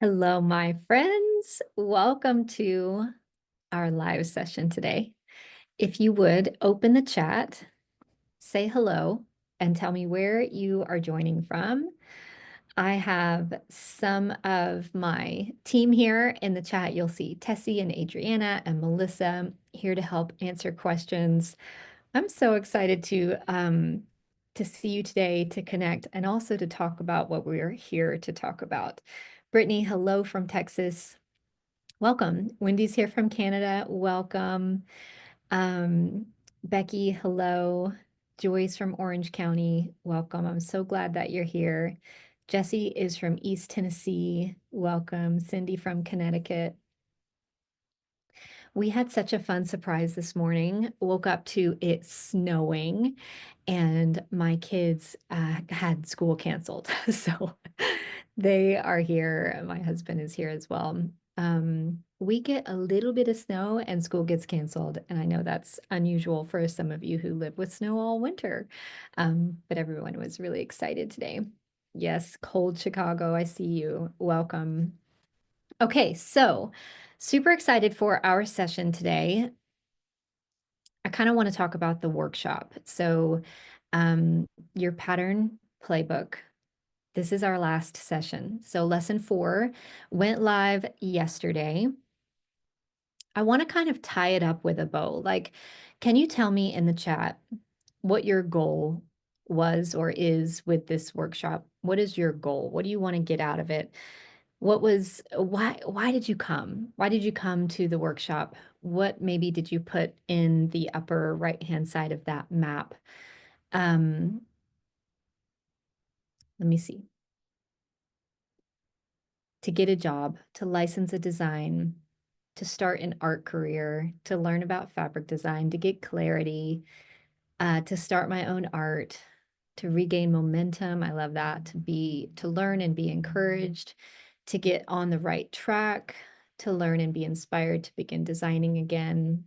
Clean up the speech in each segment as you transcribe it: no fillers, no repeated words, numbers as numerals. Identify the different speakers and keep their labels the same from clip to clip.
Speaker 1: Hello, my friends. Welcome to our live session today. If you would open the chat, say hello, and tell me where you are joining from. I have some of my team here in the chat. You'll see Tessie and Adriana and Melissa here to help answer questions. I'm so excited to see you today, to connect, and also to talk about what we're here to talk about. Brittany, hello from Texas. Welcome. Wendy's here from Canada. Welcome. Um, Becky, hello. Joyce from Orange County. Welcome. I'm so glad that you're here. Jesse is from East Tennessee. Welcome. Cindy from Connecticut. We had such a fun surprise this morning. Woke up to it snowing, and my kids had school canceled. So they are here. My husband is here as well. We get a little bit of snow and school gets canceled. And I know that's unusual for some of you who live with snow all winter. But everyone was really excited today. Yes, cold Chicago, I see you. Welcome. Okay, so super excited for our session today. I kind of want to talk about the workshop. So, your pattern playbook. This is our last session. So, lesson 4 went live yesterday. I want to kind of tie it up with a bow. Like, can you tell me in the chat what your goal was or is with this workshop? What is your goal? What do you want to get out of it? Why did you come? Why did you come to the workshop? What maybe did you put in the upper right-hand side of that map? Um, let me see. To get a job, to license a design, to start an art career, to learn about fabric design, to get clarity, to start my own art, to regain momentum. I love that. To learn and be encouraged, to get on the right track, to learn and be inspired to begin designing again.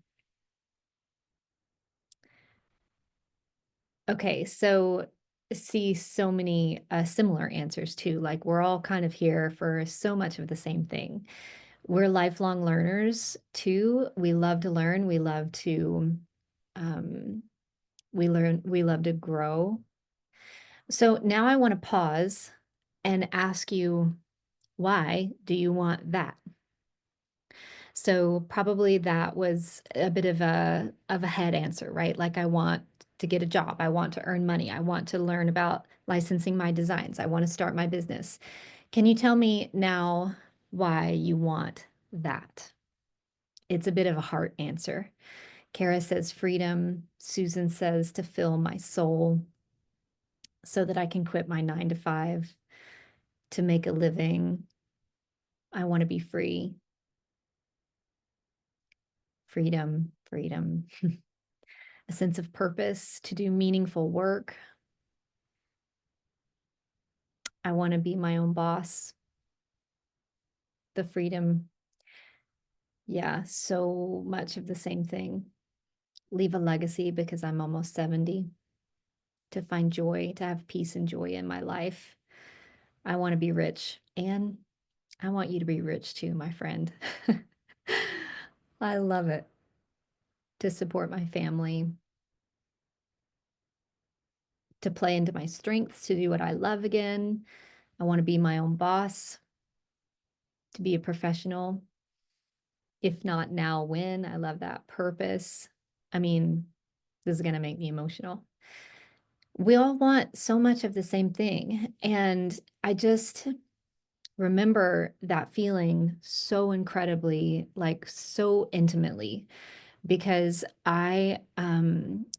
Speaker 1: Okay, so see so many similar answers too. Like we're all kind of here for so much of the same thing. We're lifelong learners too. We love to learn. We love to um, we love to grow. So now I want to pause and ask you, why do you want that? So probably that was a bit of a head answer, right? Like I want to get a job, I want to earn money, I want to learn about licensing my designs, I want to start my business. Can you tell me now why you want that? It's a bit of a heart answer. Kara says freedom. Susan says to fill my soul so that I can quit my 9 to 5 to make a living. I want to be free. Freedom, freedom. A sense of purpose to do meaningful work. I want to be my own boss. The freedom. Yeah, so much of the same thing. Leave a legacy because I'm almost 70. To find joy, to have peace and joy in my life. I want to be rich. And I want you to be rich too, my friend. I love it. To support my family, to play into my strengths, to do what I love again. I want to be my own boss, to be a professional. If not now, when? I love that purpose. I mean, this is going to make me emotional. We all want so much of the same thing. And I just remember that feeling so incredibly, like so intimately, because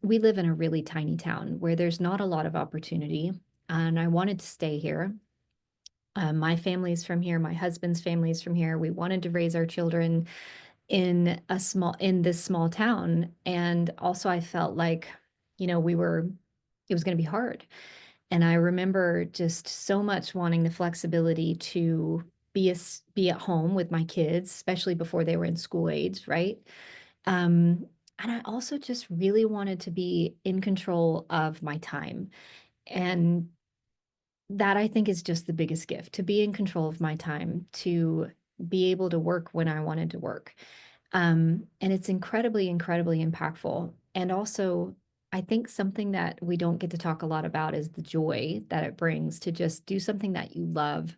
Speaker 1: we live in a really tiny town where there's not a lot of opportunity. And I wanted to stay here. My family's from here. My husband's family's from here. We wanted to raise our children in this small town. And also I felt like, it was going to be hard. And I remember just so much wanting the flexibility to be at home with my kids, especially before they were in school age, right? And I also just really wanted to be in control of my time. And that I think is just the biggest gift, to be in control of my time, to be able to work when I wanted to work. And it's incredibly, incredibly impactful. And also, I think something that we don't get to talk a lot about is the joy that it brings to just do something that you love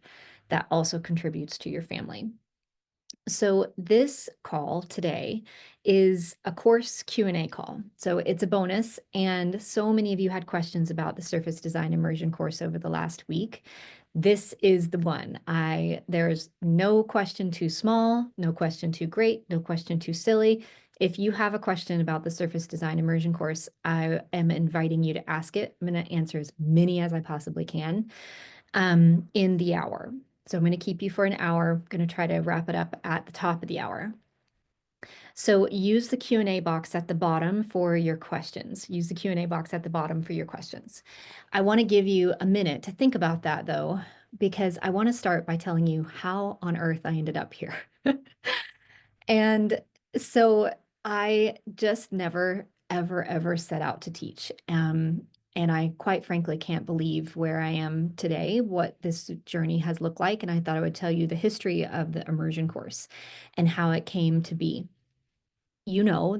Speaker 1: that also contributes to your family. So this call today is a course Q&A call. So it's a bonus, and so many of you had questions about the Surface Design Immersion course over the last week. This is the one. There's no question too small, no question too great, no question too silly. If you have a question about the Surface Design Immersion course, I am inviting you to ask it. I'm going to answer as many as I possibly can in the hour. So I'm going to keep you for an hour. I'm going to try to wrap it up at the top of the hour. So use the Q&A box at the bottom for your questions. Use the Q&A box at the bottom for your questions. I want to give you a minute to think about that though, because I want to start by telling you how on earth I ended up here. And so I just never, ever, ever set out to teach. And I quite frankly can't believe where I am today, what this journey has looked like. And I thought I would tell you the history of the immersion course and how it came to be. You know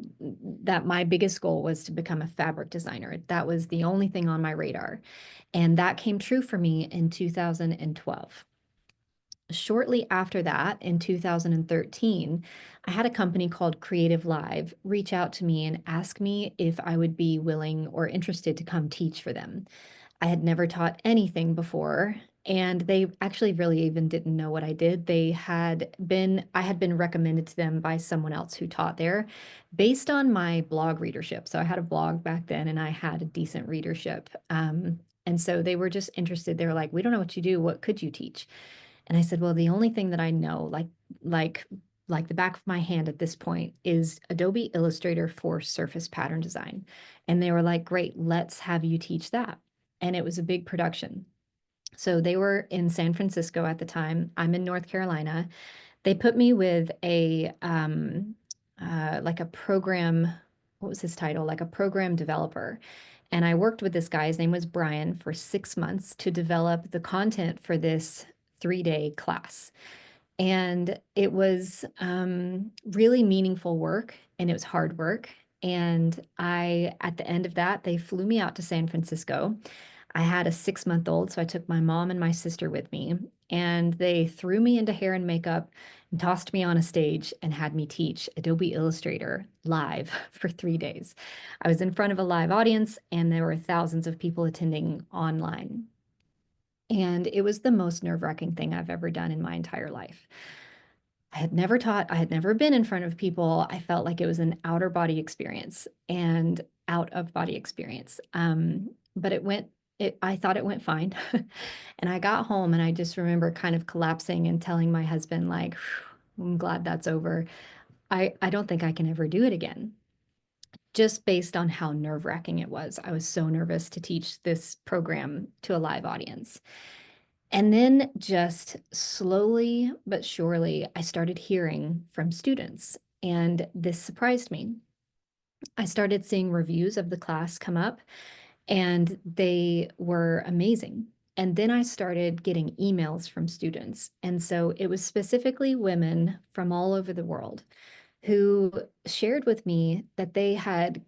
Speaker 1: that my biggest goal was to become a fabric designer. That was the only thing on my radar. And that came true for me in 2012. Shortly after that, in 2013, I had a company called Creative Live reach out to me and ask me if I would be willing or interested to come teach for them. I had never taught anything before, and they actually really even didn't know what I did. I had been recommended to them by someone else who taught there based on my blog readership. So I had a blog back then and I had a decent readership. And so they were just interested. They were like, "We don't know what you do. What could you teach?" And I said, "Well, the only thing that I know, like, like the back of my hand at this point, is Adobe Illustrator for surface pattern design." And they were like, "Great, let's have you teach that." And it was a big production. So they were in San Francisco at the time. I'm in North Carolina. They put me with like a program, what was his title? Like a program developer. And I worked with this guy, his name was Brian, for 6 months to develop the content for this 3-day class. And it was really meaningful work and it was hard work. And at the end of that, they flew me out to San Francisco. I had a 6-month-old, so I took my mom and my sister with me, and they threw me into hair and makeup and tossed me on a stage and had me teach Adobe Illustrator live for 3 days. I was in front of a live audience, and there were thousands of people attending online. And it was the most nerve-wracking thing I've ever done in my entire life. I had never taught, I had never been in front of people. I felt like it was an outer body experience and out of body experience. But I thought it went fine. And I got home and I just remember kind of collapsing and telling my husband, like, I'm glad that's over. I don't think I can ever do it again. Just based on how nerve-wracking it was. I was so nervous to teach this program to a live audience. And then just slowly but surely, I started hearing from students, and this surprised me. I started seeing reviews of the class come up, and they were amazing. And then I started getting emails from students. And so it was specifically women from all over the world who shared with me that they had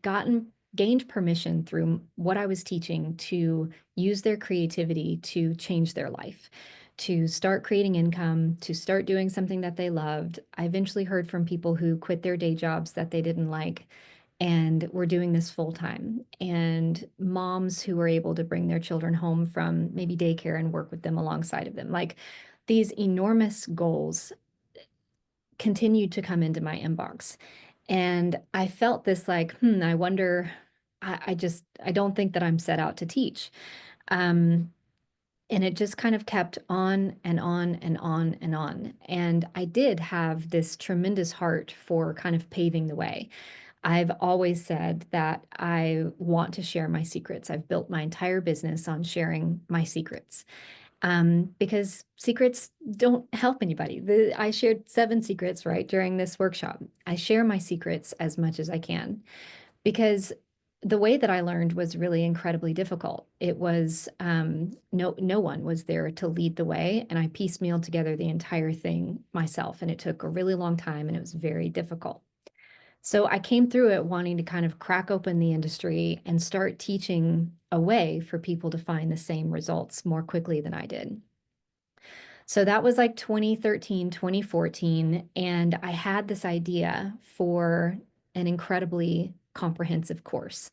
Speaker 1: gained permission through what I was teaching to use their creativity to change their life, to start creating income, to start doing something that they loved. I eventually heard from people who quit their day jobs that they didn't like and were doing this full time, and moms who were able to bring their children home from maybe daycare and work with them alongside of them. Like, these enormous goals continued to come into my inbox. And I felt this like, I wonder, I don't think that I'm set out to teach. Um, and it just kind of kept on and on and on and on. And I did have this tremendous heart for kind of paving the way. I've always said that I want to share my secrets. I've built my entire business on sharing my secrets, because secrets don't help anybody. I shared 7 secrets, right, during this workshop. I share my secrets as much as I can because the way that I learned was really incredibly difficult. It was no one was there to lead the way, and I piecemealed together the entire thing myself, and it took a really long time, and it was very difficult. So I came through it wanting to kind of crack open the industry and start teaching a way for people to find the same results more quickly than I did. So that was like 2013, 2014, and I had this idea for an incredibly comprehensive course.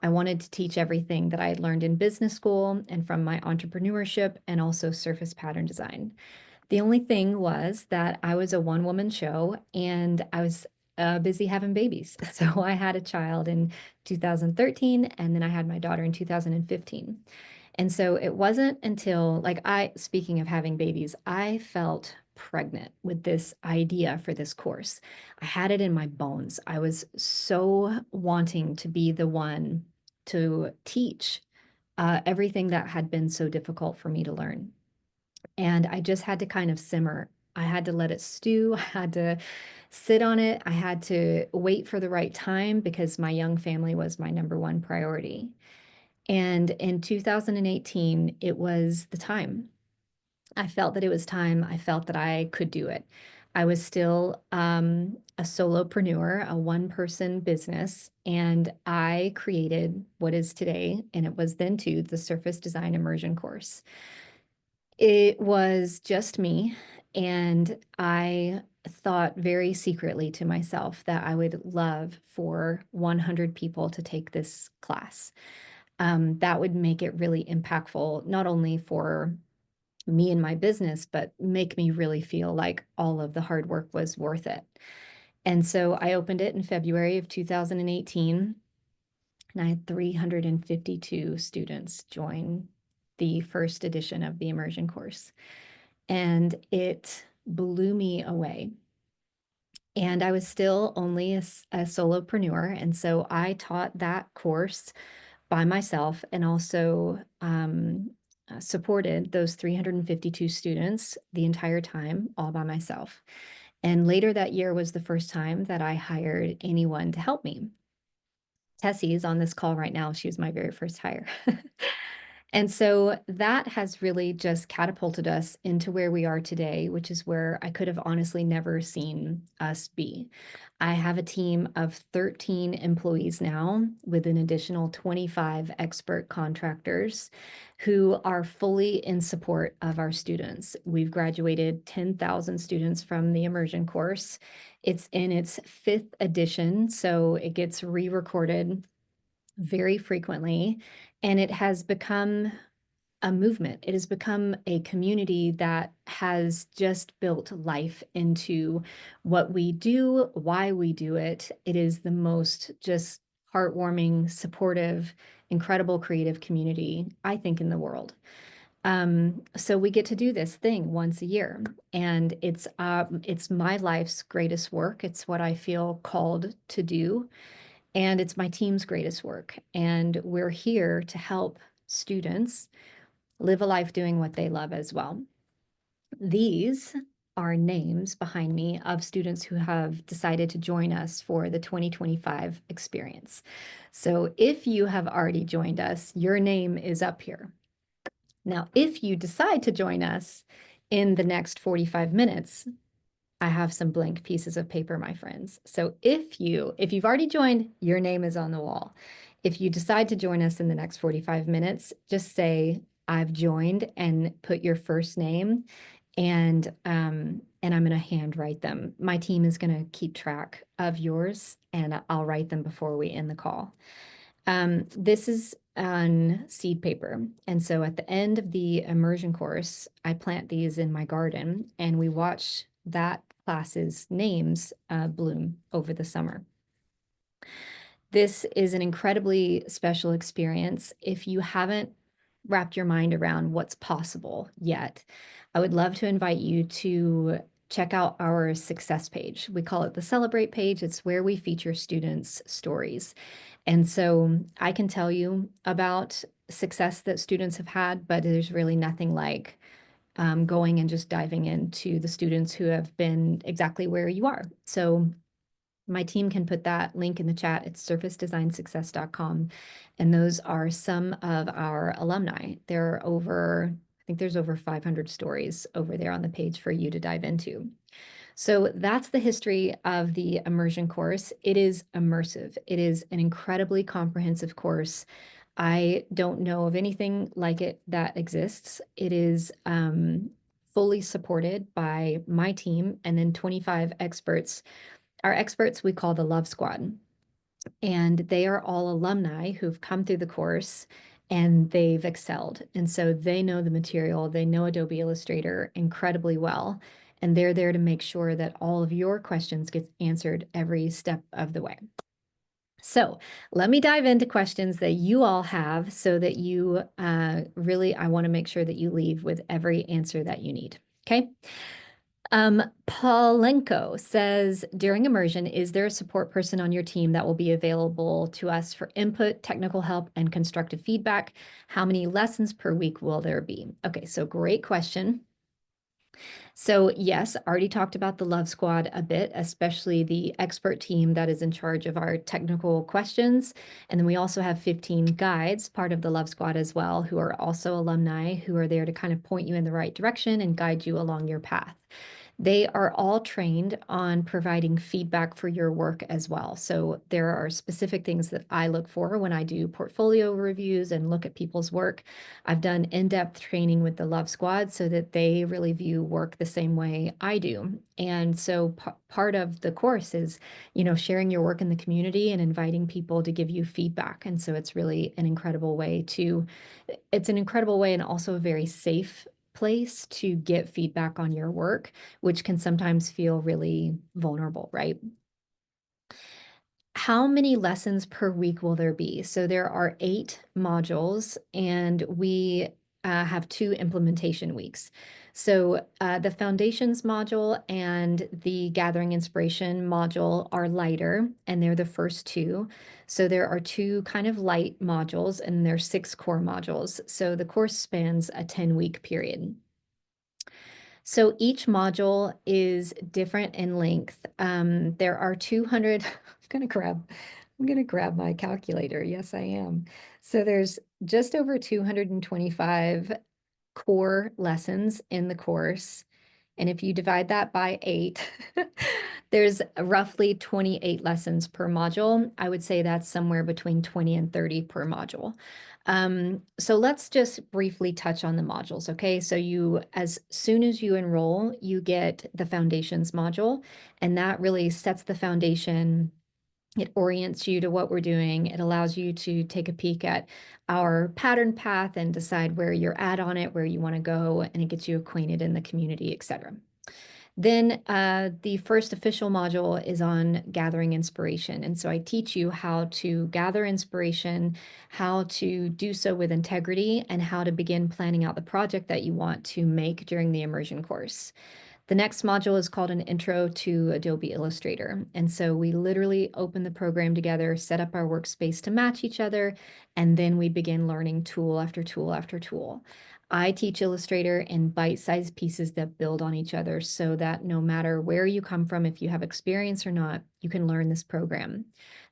Speaker 1: I wanted to teach everything that I had learned in business school and from my entrepreneurship and also surface pattern design. The only thing was that I was a one-woman show and I was busy having babies. So I had a child in 2013 and then I had my daughter in 2015. And so it wasn't until, like, speaking of having babies, I felt pregnant with this idea for this course. I had it in my bones. I was so wanting to be the one to teach everything that had been so difficult for me to learn. And I just had to kind of simmer. I had to let it stew. I had to sit on it. I had to wait for the right time because my young family was my number one priority. And in 2018, it was the time. I felt that it was time. I felt that I could do it. I was still a solopreneur, a one-person business, and I created what is today, and it was then too, the Surface Design Immersion Course. It was just me, and I thought very secretly to myself that I would love for 100 people to take this class. That would make it really impactful, not only for me and my business, but make me really feel like all of the hard work was worth it. And so I opened it in February of 2018, and I had 352 students join the first edition of the immersion course. And it blew me away. And I was still only a solopreneur. And so I taught that course by myself and also supported those 352 students the entire time, all by myself. And later that year was the first time that I hired anyone to help me. Tessie is on this call right now. She was my very first hire. And so that has really just catapulted us into where we are today, which is where I could have honestly never seen us be. I have a team of 13 employees now with an additional 25 expert contractors who are fully in support of our students. We've graduated 10,000 students from the immersion course. It's in its 5th edition, so it gets re-recorded very frequently, and it has become a movement. It has become a community that has just built life into what we do, why we do it. It is the most just heartwarming, supportive, incredible creative community, I think, in the world. So we get to do this thing once a year, and it's my life's greatest work. It's what I feel called to do. And it's my team's greatest work. And we're here to help students live a life doing what they love as well. These are names behind me of students who have decided to join us for the 2025 experience. So if you have already joined us, your name is up here. Now, if you decide to join us in the next 45 minutes, I have some blank pieces of paper, my friends. So if you've already joined, your name is on the wall. If you decide to join us in the next 45 minutes, just say, I've joined, and put your first name, and I'm going to handwrite them. My team is going to keep track of yours, and I'll write them before we end the call. This is on seed paper. And so at the end of the immersion course, I plant these in my garden, and we watch that class's names bloom over the summer. This is an incredibly special experience. If you haven't wrapped your mind around what's possible yet, I would love to invite you to check out our success page. We call it the Celebrate page. It's where we feature students' stories. And so I can tell you about success that students have had, but there's really nothing like going and just diving into the students who have been exactly where you are. So My team can put that link in the chat. It's surfacedesignsuccess.com. And those are some of our alumni. There are over, I think there's over 500 stories over there on the page for you to dive into. So that's the history of the immersion course. It is immersive. It is an incredibly comprehensive course. I don't know of anything like it that exists. It is fully supported by my team and then 25 experts. Our experts we call the Love Squad, and they are all alumni who've come through the course and they've excelled. And so they know the material, they know Adobe Illustrator incredibly well, and they're there to make sure that all of your questions get answered every step of the way. So let me dive into questions that you all have so that you really, I want to make sure that you leave with every answer that you need. Okay. Paulenko says, during immersion, is there a support person on your team that will be available to us for input, technical help, and constructive feedback? How many lessons per week will there be? Okay, so great question. So yes, already talked about the Love Squad a bit, especially the expert team that is in charge of our technical questions. And then we also have 15 guides, part of the Love Squad as well, who are also alumni, who are there to kind of point you in the right direction and guide you along your path. They are all trained on providing feedback for your work as well. So there are specific things that I look for when I do portfolio reviews and look at people's work. I've done in-depth training with the Love Squad so that they really view work the same way I do. And so part of the course is, sharing your work in the community and inviting people to give you feedback. And so it's really an incredible way and also a very safe place to get feedback on your work, which can sometimes feel really vulnerable, right? How many lessons per week will there be? So there are 8 modules, and we have 2 implementation weeks. So the foundations module and the gathering inspiration module are lighter, and they're the first 2. So there are 2 kind of light modules, and there's 6 core modules. So the course spans a 10-week period. So each module is different in length. There are 200, I'm gonna grab my calculator. Yes, I am. So there's just over 225 core lessons in the course. And if you divide that by 8, there's roughly 28 lessons per module. I would say that's somewhere between 20 and 30 per module. So let's just briefly touch on the modules, okay? So as soon as you enroll, you get the foundations module, and that really sets the foundation. It orients you to what we're doing. It allows you to take a peek at our pattern path and decide where you're at on it, where you want to go, and it gets you acquainted in the community, etc. Then the first official module is on gathering inspiration. And so I teach you how to gather inspiration, how to do so with integrity, and how to begin planning out the project that you want to make during the immersion course. The next module is called an Intro to Adobe Illustrator. And so we literally open the program together, set up our workspace to match each other, and then we begin learning tool after tool after tool. I teach Illustrator in bite-sized pieces that build on each other so that no matter where you come from, if you have experience or not, you can learn this program.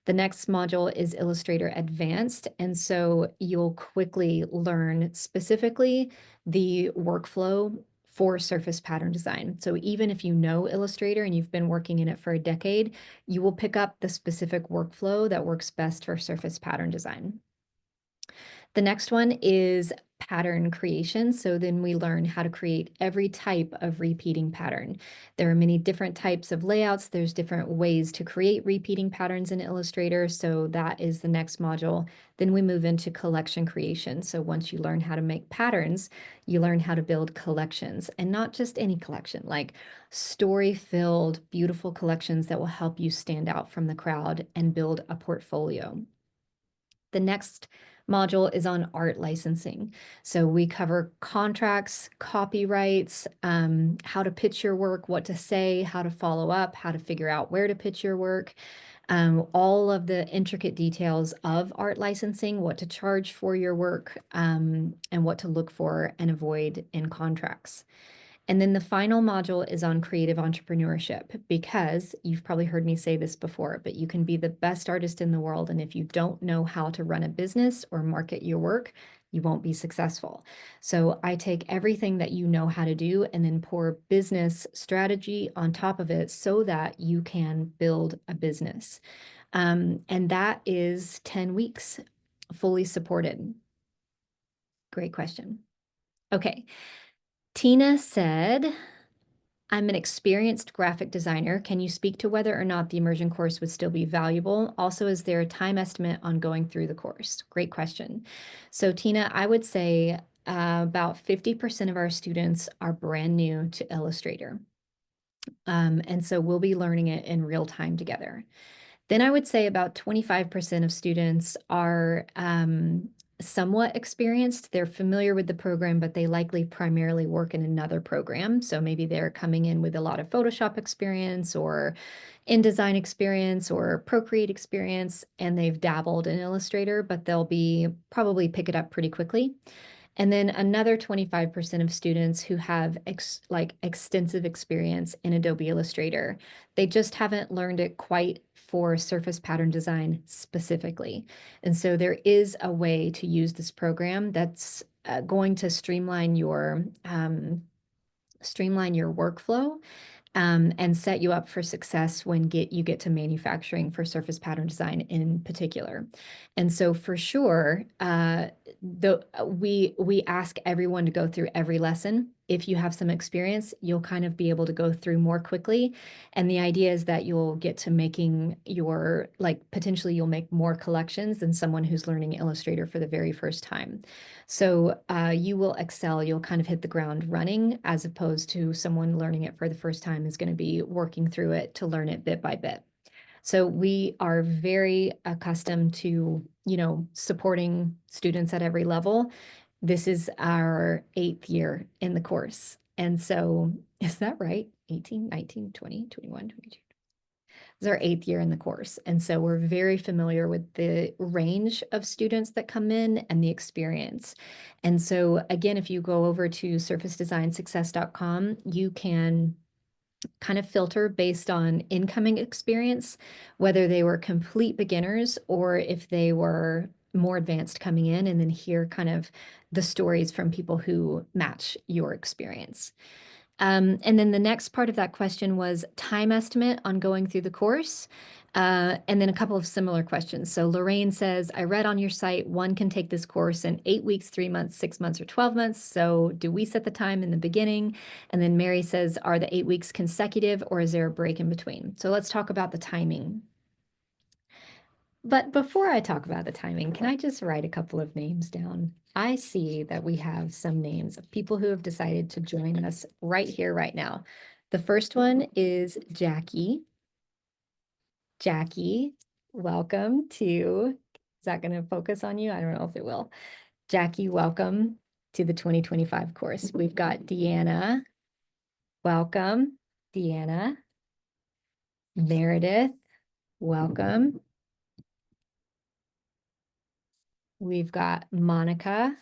Speaker 1: The next module is Illustrator Advanced, and so you'll quickly learn specifically the workflow for surface pattern design. So even if you know Illustrator and you've been working in it for a decade, you will pick up the specific workflow that works best for surface pattern design. The next one is pattern creation. So then we learn how to create every type of repeating pattern. There are many different types of layouts. There's different ways to create repeating patterns in Illustrator. So that is the next module. Then we move into collection creation. So once you learn how to make patterns, you learn how to build collections, and not just any collection, like story-filled, beautiful collections that will help you stand out from the crowd and build a portfolio. The next module is on art licensing. So we cover contracts, copyrights, how to pitch your work, what to say, how to follow up, how to figure out where to pitch your work, all of the intricate details of art licensing, what to charge for your work, and what to look for and avoid in contracts. And then the final module is on creative entrepreneurship, because you've probably heard me say this before, but you can be the best artist in the world, and if you don't know how to run a business or market your work, you won't be successful. So I take everything that you know how to do and then pour business strategy on top of it so that you can build a business. And that is 10 weeks, fully supported. Great question. Okay. Tina said, I'm an experienced graphic designer. Can you speak to whether or not the immersion course would still be valuable? Also, is there a time estimate on going through the course? Great question. So Tina, I would say about 50% of our students are brand new to Illustrator. And so we'll be learning it in real time together. Then I would say about 25% of students are somewhat experienced. They're familiar with the program, but they likely primarily work in another program. So maybe they're coming in with a lot of Photoshop experience or InDesign experience or Procreate experience, and they've dabbled in Illustrator, but they'll be probably pick it up pretty quickly. And then another 25% of students who have extensive experience in Adobe Illustrator. They just haven't learned it quite for surface pattern design specifically. And so there is a way to use this program that's going to streamline your workflow and set you up for success when you get to manufacturing for surface pattern design in particular. And so for sure, we ask everyone to go through every lesson. If you have some experience, you'll kind of be able to go through more quickly. And the idea is that you'll get to making potentially you'll make more collections than someone who's learning Illustrator for the very first time. So you will excel, you'll kind of hit the ground running, as opposed to someone learning it for the first time is going to be working through it to learn it bit by bit. So we are very accustomed to, supporting students at every level. This is our 8th year in the course. And so, is that right? 18, 19, 20, 21, 22. This is our 8th year in the course. And so we're very familiar with the range of students that come in and the experience. And so again, if you go over to surfacedesignsuccess.com, you can kind of filter based on incoming experience, whether they were complete beginners or if they were more advanced coming in, and then hear kind of the stories from people who match your experience. And then the next part of that question was time estimate on going through the course. And then a couple of similar questions. So Lorraine says, I read on your site, one can take this course in 8 weeks, 3 months, 6 months, or 12 months. So do we set the time in the beginning? And then Mary says, are the 8 weeks consecutive, or is there a break in between? So let's talk about the timing. But before I talk about the timing, can I just write a couple of names down? I see that we have some names of people who have decided to join us right here, right now. The first one is Jackie. Jackie, welcome to, is that going to focus on you? I don't know if it will. Jackie, welcome to the 2025 course. We've got Deanna. Welcome, Deanna. Meredith, welcome. We've got Monica.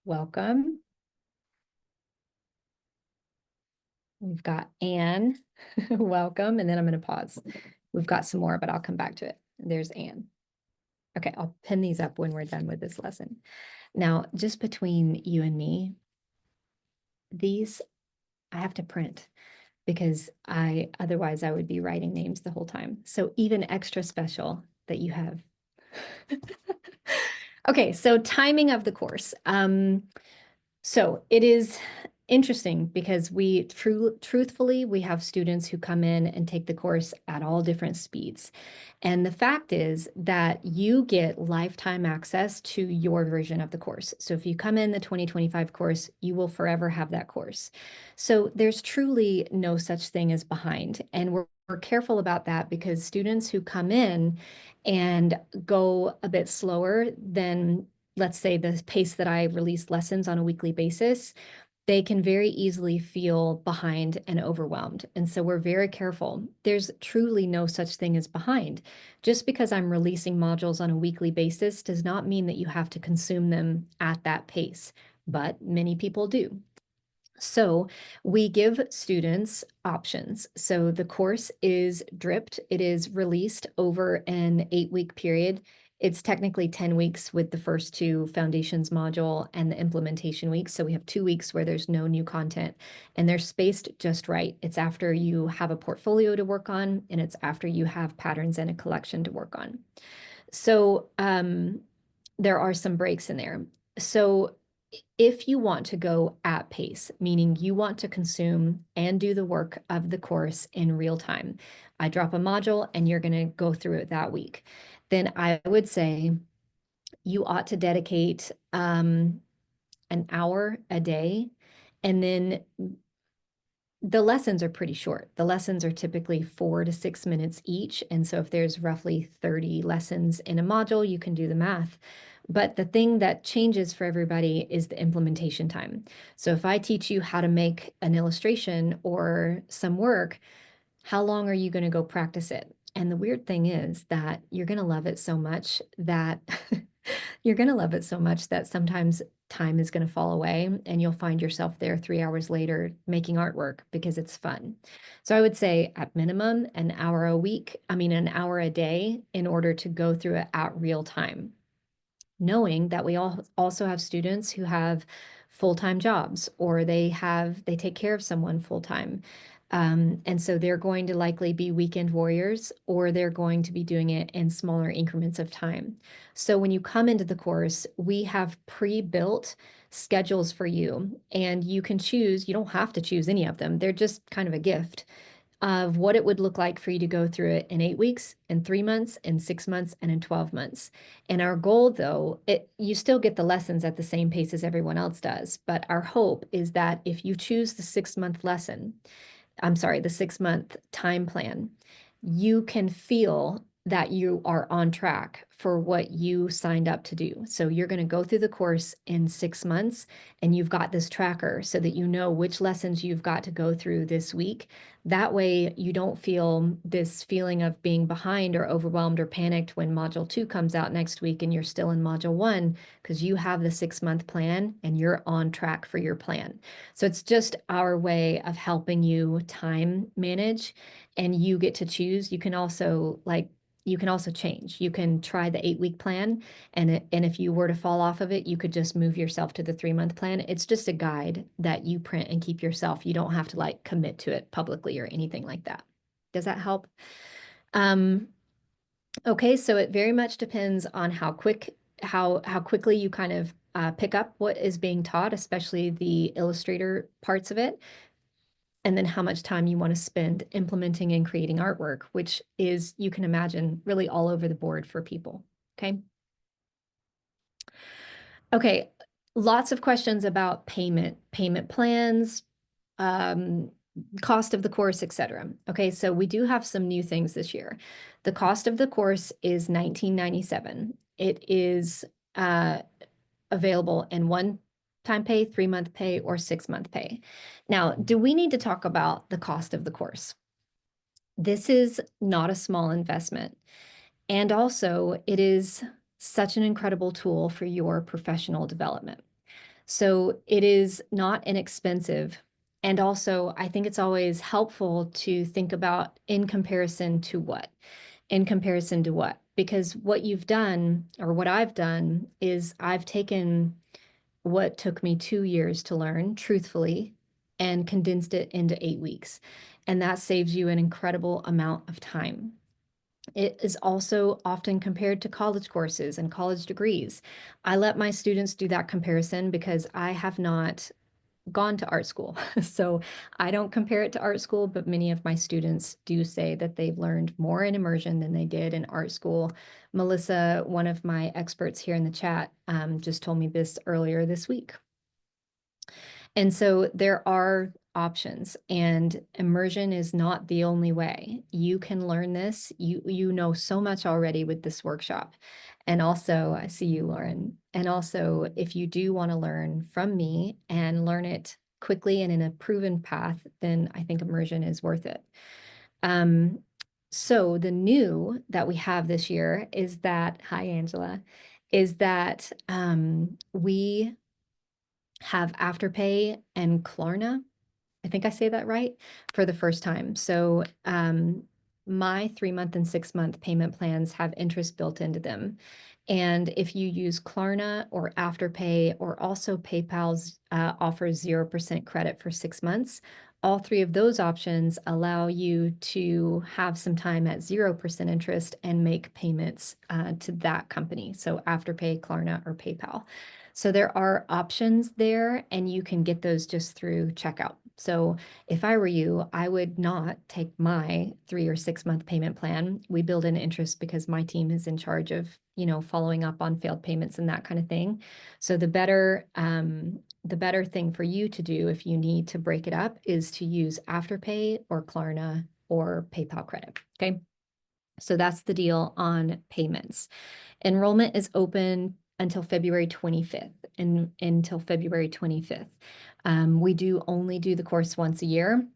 Speaker 1: Welcome. We've got Anne. Welcome. And then I'm going to pause. We've got some more, but I'll come back to it. There's Anne. Okay, I'll pin these up when we're done with this lesson. Now, just between you and me, these I have to print because otherwise I would be writing names the whole time. So even extra special that you have. Okay, so timing of the course. So it is interesting because truthfully, we have students who come in and take the course at all different speeds. And the fact is that you get lifetime access to your version of the course. So if you come in the 2025 course, you will forever have that course. So there's truly no such thing as behind. And we're careful about that because students who come in and go a bit slower than, let's say, the pace that I release lessons on a weekly basis, they can very easily feel behind and overwhelmed. And so we're very careful. There's truly no such thing as behind. Just because I'm releasing modules on a weekly basis does not mean that you have to consume them at that pace, but many people do. So we give students options. So the course is dripped. It is released over an 8-week period. It's technically 10 weeks with the first two foundations module and the implementation weeks. So we have 2 weeks where there's no new content and they're spaced just right. It's after you have a portfolio to work on and it's after you have patterns and a collection to work on. So there are some breaks in there. So if you want to go at pace, meaning you want to consume and do the work of the course in real time, I drop a module and you're going to go through it that week, then I would say you ought to dedicate an hour a day. And then the lessons are pretty short. The lessons are typically 4 to 6 minutes each. And so if there's roughly 30 lessons in a module, you can do the math. But the thing that changes for everybody is the implementation time. So if I teach you how to make an illustration or some work, how long are you going to go practice it? And the weird thing is that you're going to love it so much that you're going to love it so much that sometimes time is going to fall away and you'll find yourself there 3 hours later making artwork because it's fun. So I would say at minimum an hour a week, an hour a day in order to go through it at real time, knowing that we all also have students who have full-time jobs or they take care of someone full-time. And so they're going to likely be weekend warriors or they're going to be doing it in smaller increments of time. So when you come into the course, we have pre-built schedules for you and you can choose, you don't have to choose any of them. They're just kind of a gift of what it would look like for you to go through it in 8 weeks, in 3 months, in 6 months, and in 12 months. And our goal, though, you still get the lessons at the same pace as everyone else does. But our hope is that if you choose the 6 month lesson, the 6 month time plan, you can feel that you are on track for what you signed up to do. So you're going to go through the course in 6 months and you've got this tracker so that you know which lessons you've got to go through this week. That way you don't feel this feeling of being behind or overwhelmed or panicked when module 2 comes out next week and you're still in module 1 because you have the 6 month plan and you're on track for your plan. So it's just our way of helping you time manage and you get to choose. You can also change. You can try the 8-week plan and if you were to fall off of it, you could just move yourself to the 3-month plan. It's just a guide that you print and keep yourself. You don't have to commit to it publicly or anything like that. Does that help? Okay, so it very much depends on how quickly you kind of pick up what is being taught, especially the Illustrator parts of it, and then how much time you want to spend implementing and creating artwork, which is, you can imagine, really all over the board for people. Okay. Okay, lots of questions about payment plans, cost of the course, etc. Okay, so we do have some new things this year. The cost of the course is $19.97. It is available in 1-time pay, 3-month pay, or 6-month pay. Now, do we need to talk about the cost of the course? This is not a small investment. And also, it is such an incredible tool for your professional development. So it is not inexpensive. And also, I think it's always helpful to think about in comparison to what? In comparison to what? Because what you've done, or what I've done, is I've taken what took me 2 years to learn, truthfully, and condensed it into 8 weeks. And that saves you an incredible amount of time. It is also often compared to college courses and college degrees. I let my students do that comparison because I have not gone to art school. So I don't compare it to art school, but many of my students do say that they've learned more in immersion than they did in art school. Melissa, one of my experts here in the chat, just told me this earlier this week. And so there are options, and immersion is not the only way. You can learn this. You know so much already with this workshop. And also, I see you, Lauren. And also, if you do want to learn from me and learn it quickly and in a proven path, then I think immersion is worth it. So the new that we have this year is that, hi, Angela, is that we have Afterpay and Klarna. I think I say that right, for the first time. So my 3-month and 6-month payment plans have interest built into them. And if you use Klarna or Afterpay, or also PayPal's offers 0% credit for 6 months, all three of those options allow you to have some time at 0% interest and make payments to that company. So Afterpay, Klarna, or PayPal. So there are options there, and you can get those just through checkout. So if I were you, I would not take my 3 or 6 month payment plan. We build in interest because my team is in charge of, following up on failed payments and that kind of thing. So the better thing for you to do if you need to break it up is to use Afterpay or Klarna or PayPal credit. Okay. So that's the deal on payments. Enrollment is open until February 25th, and until February 25th. We do only do the course once a year.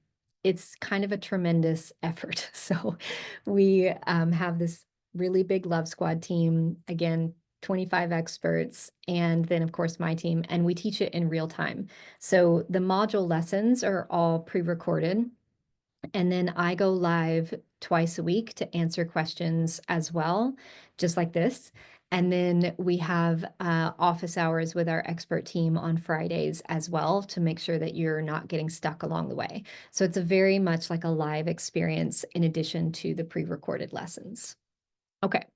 Speaker 1: It's kind of a tremendous effort. So we have this really big Love Squad team, again, 25 experts, and then of course my team, and we teach it in real time. So the module lessons are all pre-recorded. And then I go live twice a week to answer questions as well, just like this. And then we have office hours with our expert team on Fridays as well to make sure that you're not getting stuck along the way. So it's a very much like a live experience in addition to the pre-recorded lessons. Okay,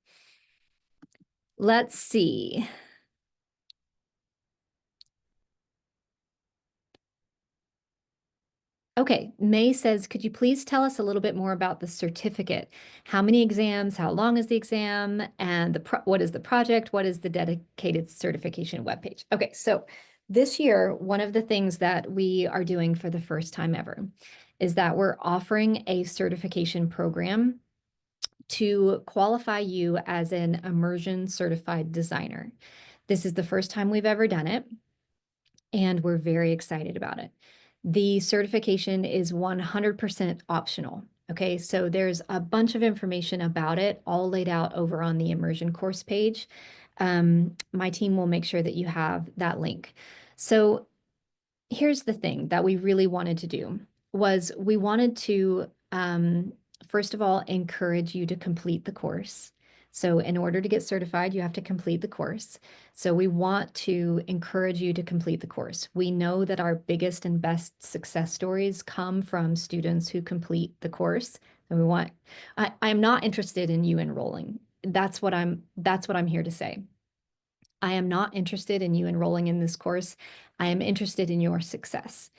Speaker 1: let's see. Okay, May says, could you please tell us a little bit more about the certificate? How many exams? How long is the exam? And what is the project? What is the dedicated certification webpage? Okay, so this year, one of the things that we are doing for the first time ever is that we're offering a certification program to qualify you as an immersion certified designer. This is the first time we've ever done it, and we're very excited about it. The certification is 100% optional. Okay, so there's a bunch of information about it all laid out over on the immersion course page. My team will make sure that you have that link. So here's the thing that we really wanted to do was we wanted to, first of all, encourage you to complete the course. So in order to get certified, you have to complete the course. So we want to encourage you to complete the course. We know that our biggest and best success stories come from students who complete the course. And I'm not interested in you enrolling. That's what I'm here to say. I am not interested in you enrolling in this course. I am interested in your success.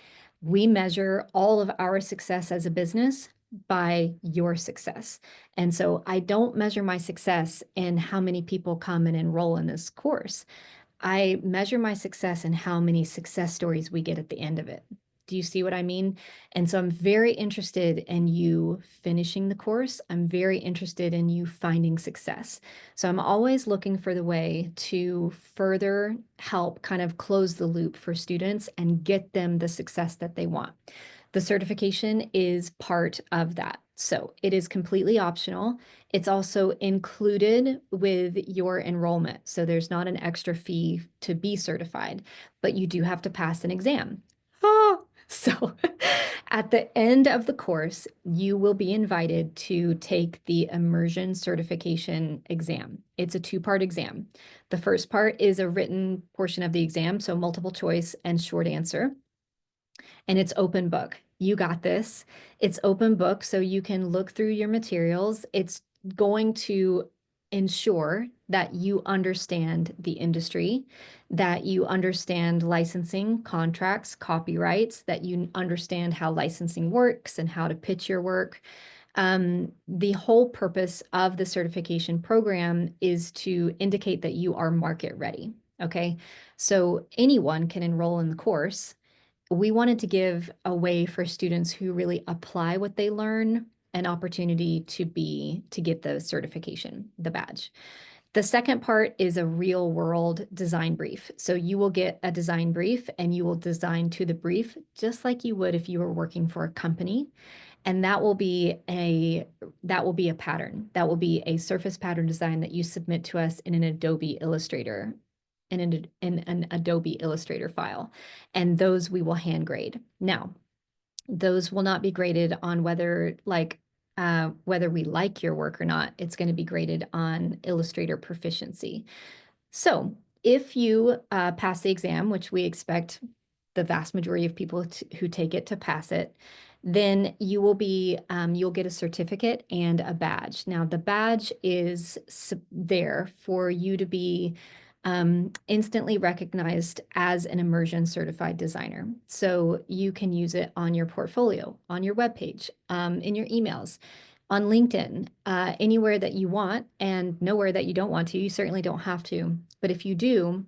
Speaker 1: We measure all of our success as a business by your success. And so I don't measure my success in how many people come and enroll in this course. I measure my success in how many success stories we get at the end of it. Do you see what I mean? And so I'm very interested in you finishing the course. I'm very interested in you finding success. So I'm always looking for the way to further help kind of close the loop for students and get them the success that they want. The certification is part of that. So it is completely optional. It's also included with your enrollment. So there's not an extra fee to be certified, but you do have to pass an exam. Ah, so at the end of the course, you will be invited to take the immersion certification exam. It's a 2-part exam. The first part is a written portion of the exam, so multiple choice and short answer. And it's open book. You got this. It's open book, so you can look through your materials. It's going to ensure that you understand the industry, that you understand licensing, contracts, copyrights, that you understand how licensing works and how to pitch your work. The whole purpose of the certification program is to indicate that you are market ready. Okay, so anyone can enroll in the course. We wanted to give a way for students who really apply what they learn an opportunity to get the certification, the badge. The second part is a real world design brief. So you will get a design brief and you will design to the brief just like you would if you were working for a company. And that will be a pattern. That will be a surface pattern design that you submit to us in an Adobe Illustrator in an Adobe Illustrator file, and those we will hand grade. Now, those will not be graded on whether we like your work or not. It's going to be graded on Illustrator proficiency. So if you pass the exam, which we expect the vast majority of people who take it to pass it, then you'll get a certificate and a badge. Now, the badge is there for you to be instantly recognized as an immersion certified designer. So you can use it on your portfolio, on your webpage, in your emails, on LinkedIn, anywhere that you want, and nowhere that you don't want to. You certainly don't have to. But if you do,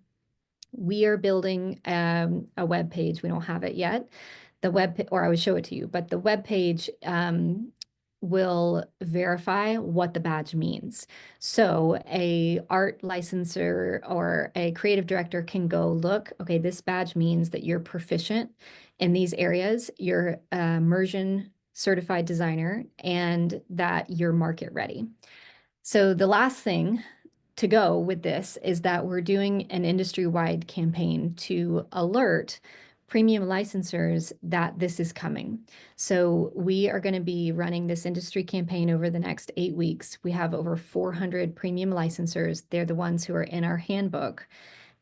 Speaker 1: we are building a web page. We don't have it yet. Or I would show it to you, but the web page will verify what the badge means. So a art licensor or a creative director can go look, okay, this badge means that you're proficient in these areas, you're immersion certified designer, and that you're market ready. So the last thing to go with this is that we're doing an industry-wide campaign to alert premium licensors that this is coming. So we are going to be running this industry campaign over the next 8 weeks. We have over 400 premium licensors. They're the ones who are in our handbook,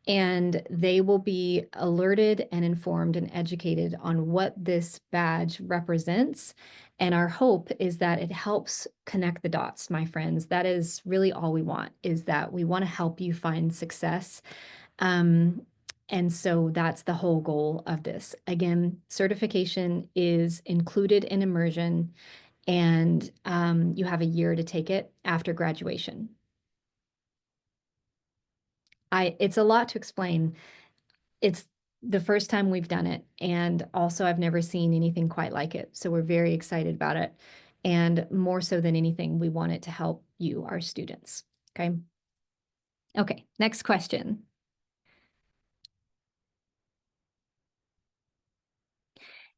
Speaker 1: and they will be alerted and informed and educated on what this badge represents. And our hope is that it helps connect the dots, my friends. That is really all we want, is that we want to help you find success. And so that's the whole goal of this. Again, certification is included in immersion, and you have a year to take it after graduation. It's a lot to explain. It's the first time we've done it, and also I've never seen anything quite like it. So we're very excited about it. And more so than anything, we want it to help you, our students. Okay. Okay, next question.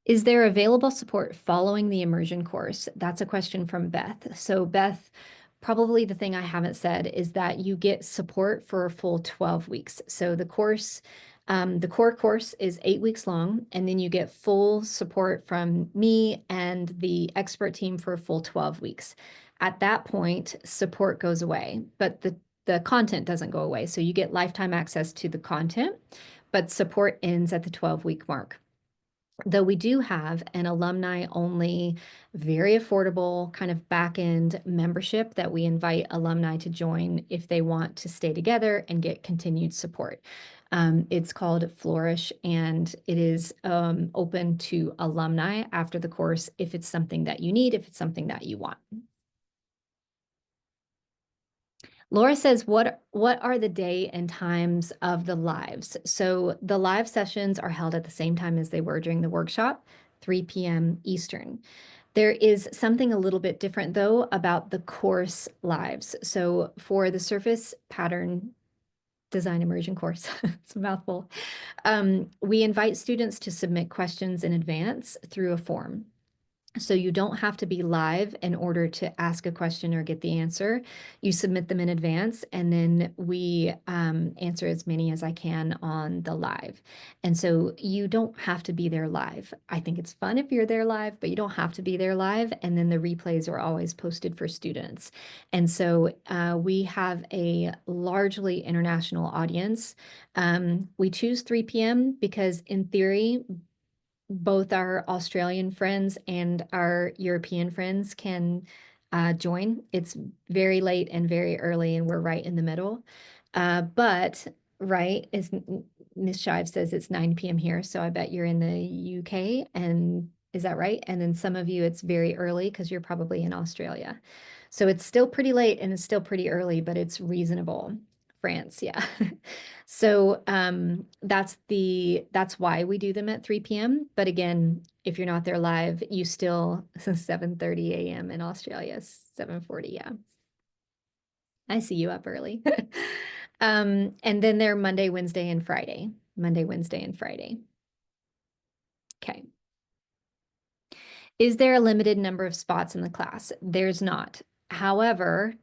Speaker 1: Is there available support following the immersion course? That's a question from Beth. So Beth, probably the thing I haven't said is that you get support for a full 12 weeks. So the core course is 8 weeks long, and then you get full support from me and the expert team for a full 12 weeks. At that point, support goes away, but the content doesn't go away. So you get lifetime access to the content, but support ends at the 12-week mark. Though we do have an alumni-only, very affordable kind of back-end membership that we invite alumni to join if they want to stay together and get continued support. It's called Flourish, and it is open to alumni after the course if it's something that you need, if it's something that you want. Laura says, what are the day and times of the lives? So the live sessions are held at the same time as they were during the workshop, 3 p.m. Eastern. There is something a little bit different, though, about the course lives. So for the Surface Design Immersion Course, it's a mouthful, we invite students to submit questions in advance through a form. So you don't have to be live in order to ask a question or get the answer. You submit them in advance, and then we answer as many as I can on the live. And so you don't have to be there live. I think it's fun if you're there live, but you don't have to be there live. And then the replays are always posted for students. And so we have a largely international audience. We choose 3 p.m. because in theory, both our Australian friends and our European friends can join. It's very late and very early, and we're right in the middle. But right, as Miss Shive says, it's 9 p.m. here, so I bet you're in the UK, and is that right? And then some of you, it's very early because you're probably in Australia. So it's still pretty late and it's still pretty early, but it's reasonable. France, yeah. So that's why we do them at 3 p.m. But again, if you're not there live, you still 7:30 a.m. in Australia, 7:40, yeah. I see you up early. And then they're Monday, Wednesday, and Friday. Monday, Wednesday, and Friday. Okay. Is there a limited number of spots in the class? There's not. However,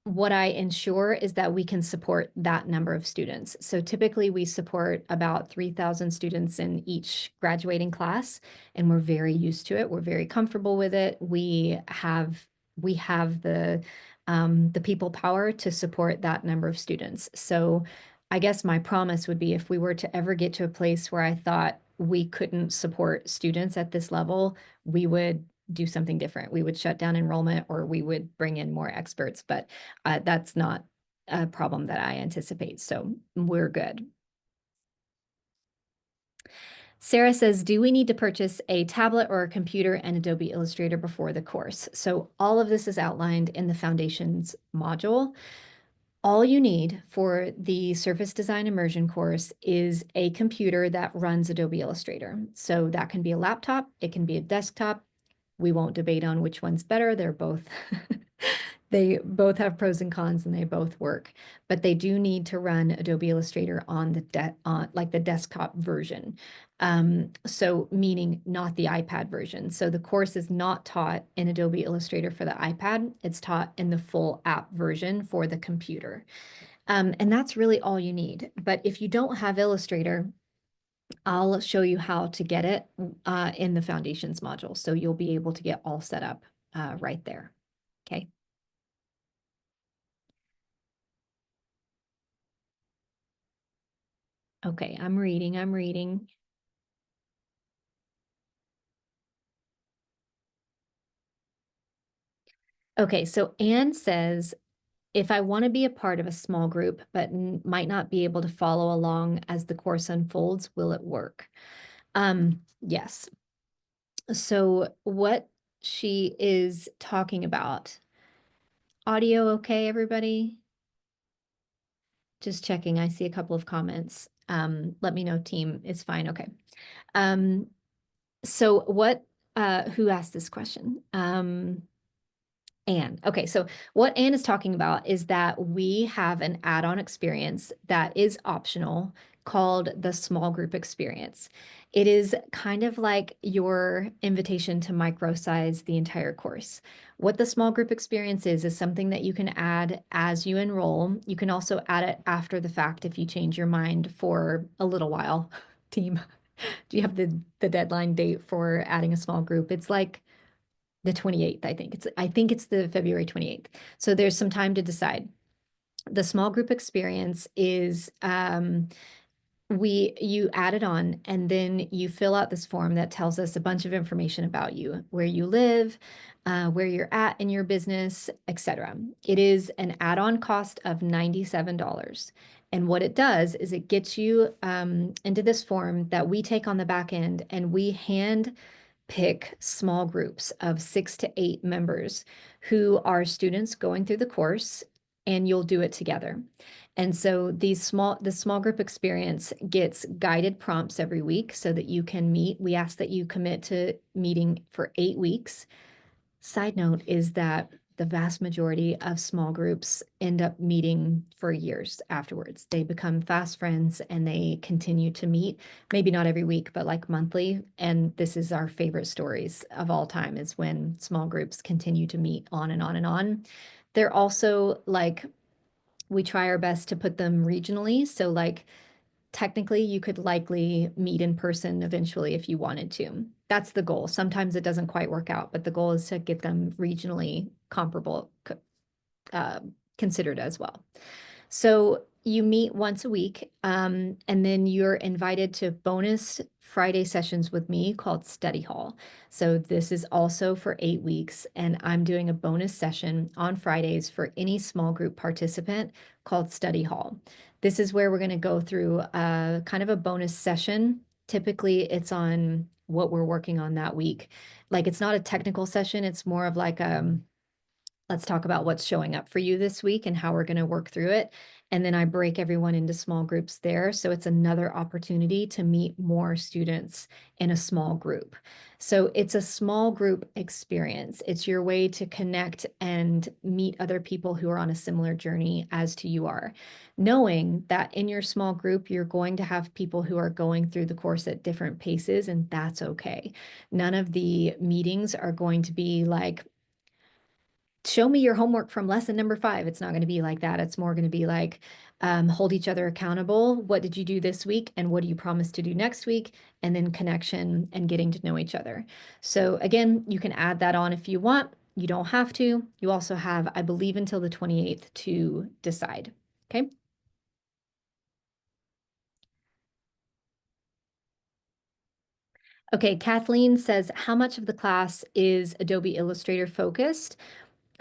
Speaker 1: what I ensure is that we can support that number of students. So typically we support about 3,000 students in each graduating class, and we're very used to it. We're very comfortable with it. We have the people power to support that number of students. So I guess my promise would be if we were to ever get to a place where I thought we couldn't support students at this level, we would do something different. We would shut down enrollment or we would bring in more experts, but that's not a problem that I anticipate. So we're good. Sarah says, do we need to purchase a tablet or a computer and Adobe Illustrator before the course? So all of this is outlined in the Foundations module. All you need for the Surface Design Immersion course is a computer that runs Adobe Illustrator. So that can be a laptop, it can be a desktop. We won't debate on which one's better. They're both they both have pros and cons and they both work, but they do need to run Adobe Illustrator on the desktop version. So meaning not the iPad version. So the course is not taught in Adobe Illustrator for the iPad. It's taught in the full app version for the computer. And that's really all you need. But if you don't have Illustrator, I'll show you how to get it in the Foundations module. So you'll be able to get all set up right there. Okay. Okay, I'm reading. Okay, so Anne says, if I want to be a part of a small group, but might not be able to follow along as the course unfolds, will it work? Yes. So what she is talking about, audio okay, everybody? Just checking, I see a couple of comments. Let me know, team, it's fine, okay. So who asked this question? Anne. Okay, so what Anne is talking about is that we have an add-on experience that is optional called the small group experience. It is kind of like your invitation to microsize the entire course. What the small group experience is something that you can add as you enroll. You can also add it after the fact if you change your mind for a little while. Team, do you have the deadline date for adding a small group? It's like the 28th, I think it's the February 28th. So there's some time to decide. The small group experience is you add it on and then you fill out this form that tells us a bunch of information about you, where you live, where you're at in your business, etc. It is an add-on cost of $97. And what it does is it gets you into this form that we take on the back end and we hand pick small groups of 6 to 8 members who are students going through the course, and you'll do it together. And so the small group experience gets guided prompts every week so that you can meet. We ask that you commit to meeting for 8 weeks. Side note is that the vast majority of small groups end up meeting for years afterwards. They become fast friends and they continue to meet, maybe not every week, but like monthly. And this is our favorite stories of all time, is when small groups continue to meet on and on and on. They're also like, we try our best to put them regionally. So like technically you could likely meet in person eventually if you wanted to. That's the goal. Sometimes it doesn't quite work out, but the goal is to get them regionally comparable, uh, considered as well. So you meet once a week, and then you're invited to bonus Friday sessions with me called Study Hall. So this is also for 8 weeks, and I'm doing a bonus session on Fridays for any small group participant called Study Hall. This is where we're going to go through a kind of a bonus session. Typically, it's on what we're working on that week. Like, it's not a technical session, it's more of like let's talk about what's showing up for you this week and how we're going to work through it. And then I break everyone into small groups there. So it's another opportunity to meet more students in a small group. So it's a small group experience. It's your way to connect and meet other people who are on a similar journey as to you are. Knowing that in your small group, you're going to have people who are going through the course at different paces, and that's okay. None of the meetings are going to be like show me your homework from lesson number 5. It's not going to be like that. It's more going to be like, hold each other accountable. What did you do this week? And what do you promise to do next week? And then connection and getting to know each other. So again, you can add that on if you want. You don't have to. You also have, I believe, until the 28th to decide. Okay. Okay, Kathleen says, how much of the class is Adobe Illustrator focused?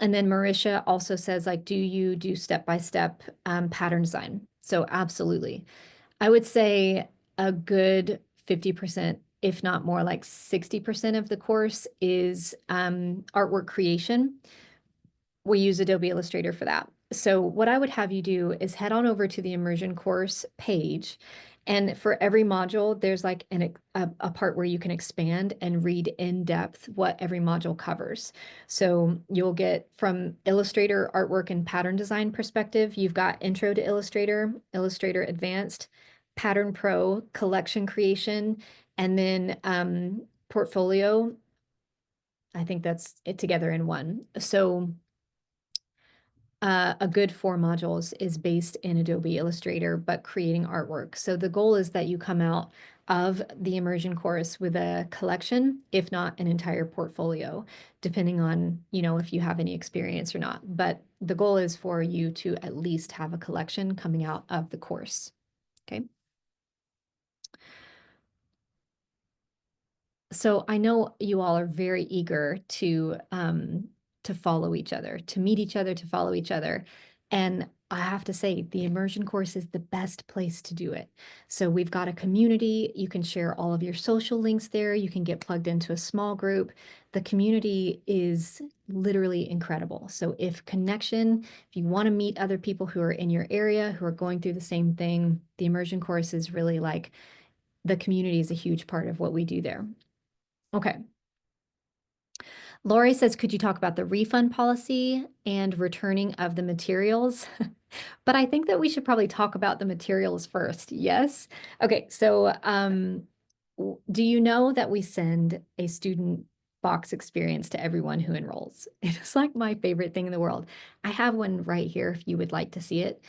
Speaker 1: And then Marisha also says, like, do you do step-by-step pattern design? So absolutely. I would say a good 50%, if not more, like 60% of the course is artwork creation. We use Adobe Illustrator for that. So what I would have you do is head on over to the immersion course page. And for every module, there's like a part where you can expand and read in depth what every module covers. So you'll get from Illustrator artwork and pattern design perspective, you've got Intro to Illustrator, Illustrator Advanced, Pattern Pro, collection creation, and then portfolio. I think that's it together in one. So a good 4 modules is based in Adobe Illustrator, but creating artwork. So the goal is that you come out of the immersion course with a collection, if not an entire portfolio, depending on, if you have any experience or not. But the goal is for you to at least have a collection coming out of the course. Okay. So I know you all are very eager to follow each other, to meet each other, to follow each other. And I have to say, the immersion course is the best place to do it. So we've got a community. You can share all of your social links there. You can get plugged into a small group. The community is literally incredible. So if you want to meet other people who are in your area, who are going through the same thing, the immersion course is really like the community is a huge part of what we do there. Okay. Lori says, could you talk about the refund policy and returning of the materials? But I think that we should probably talk about the materials first. Yes. Okay. So, do you know that we send a student box experience to everyone who enrolls? It is like my favorite thing in the world. I have one right here if you would like to see it.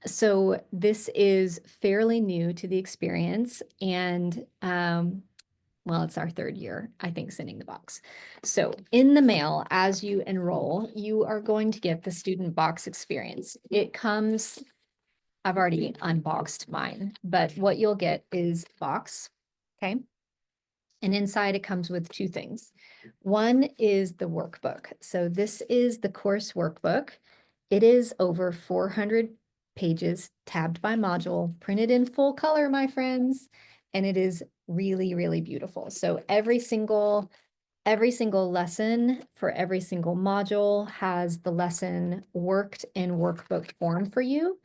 Speaker 1: So this is fairly new to the experience, and well, it's our 3rd year, I think, sending the box. So in the mail, as you enroll, you are going to get the student box experience. It comes, I've already unboxed mine, but what you'll get is box, okay? And inside it comes with 2 things. One is the workbook. So this is the course workbook. It is over 400 pages, tabbed by module, printed in full color, my friends, and it is really, really beautiful. So every single lesson for every single module has the lesson worked in workbook form for you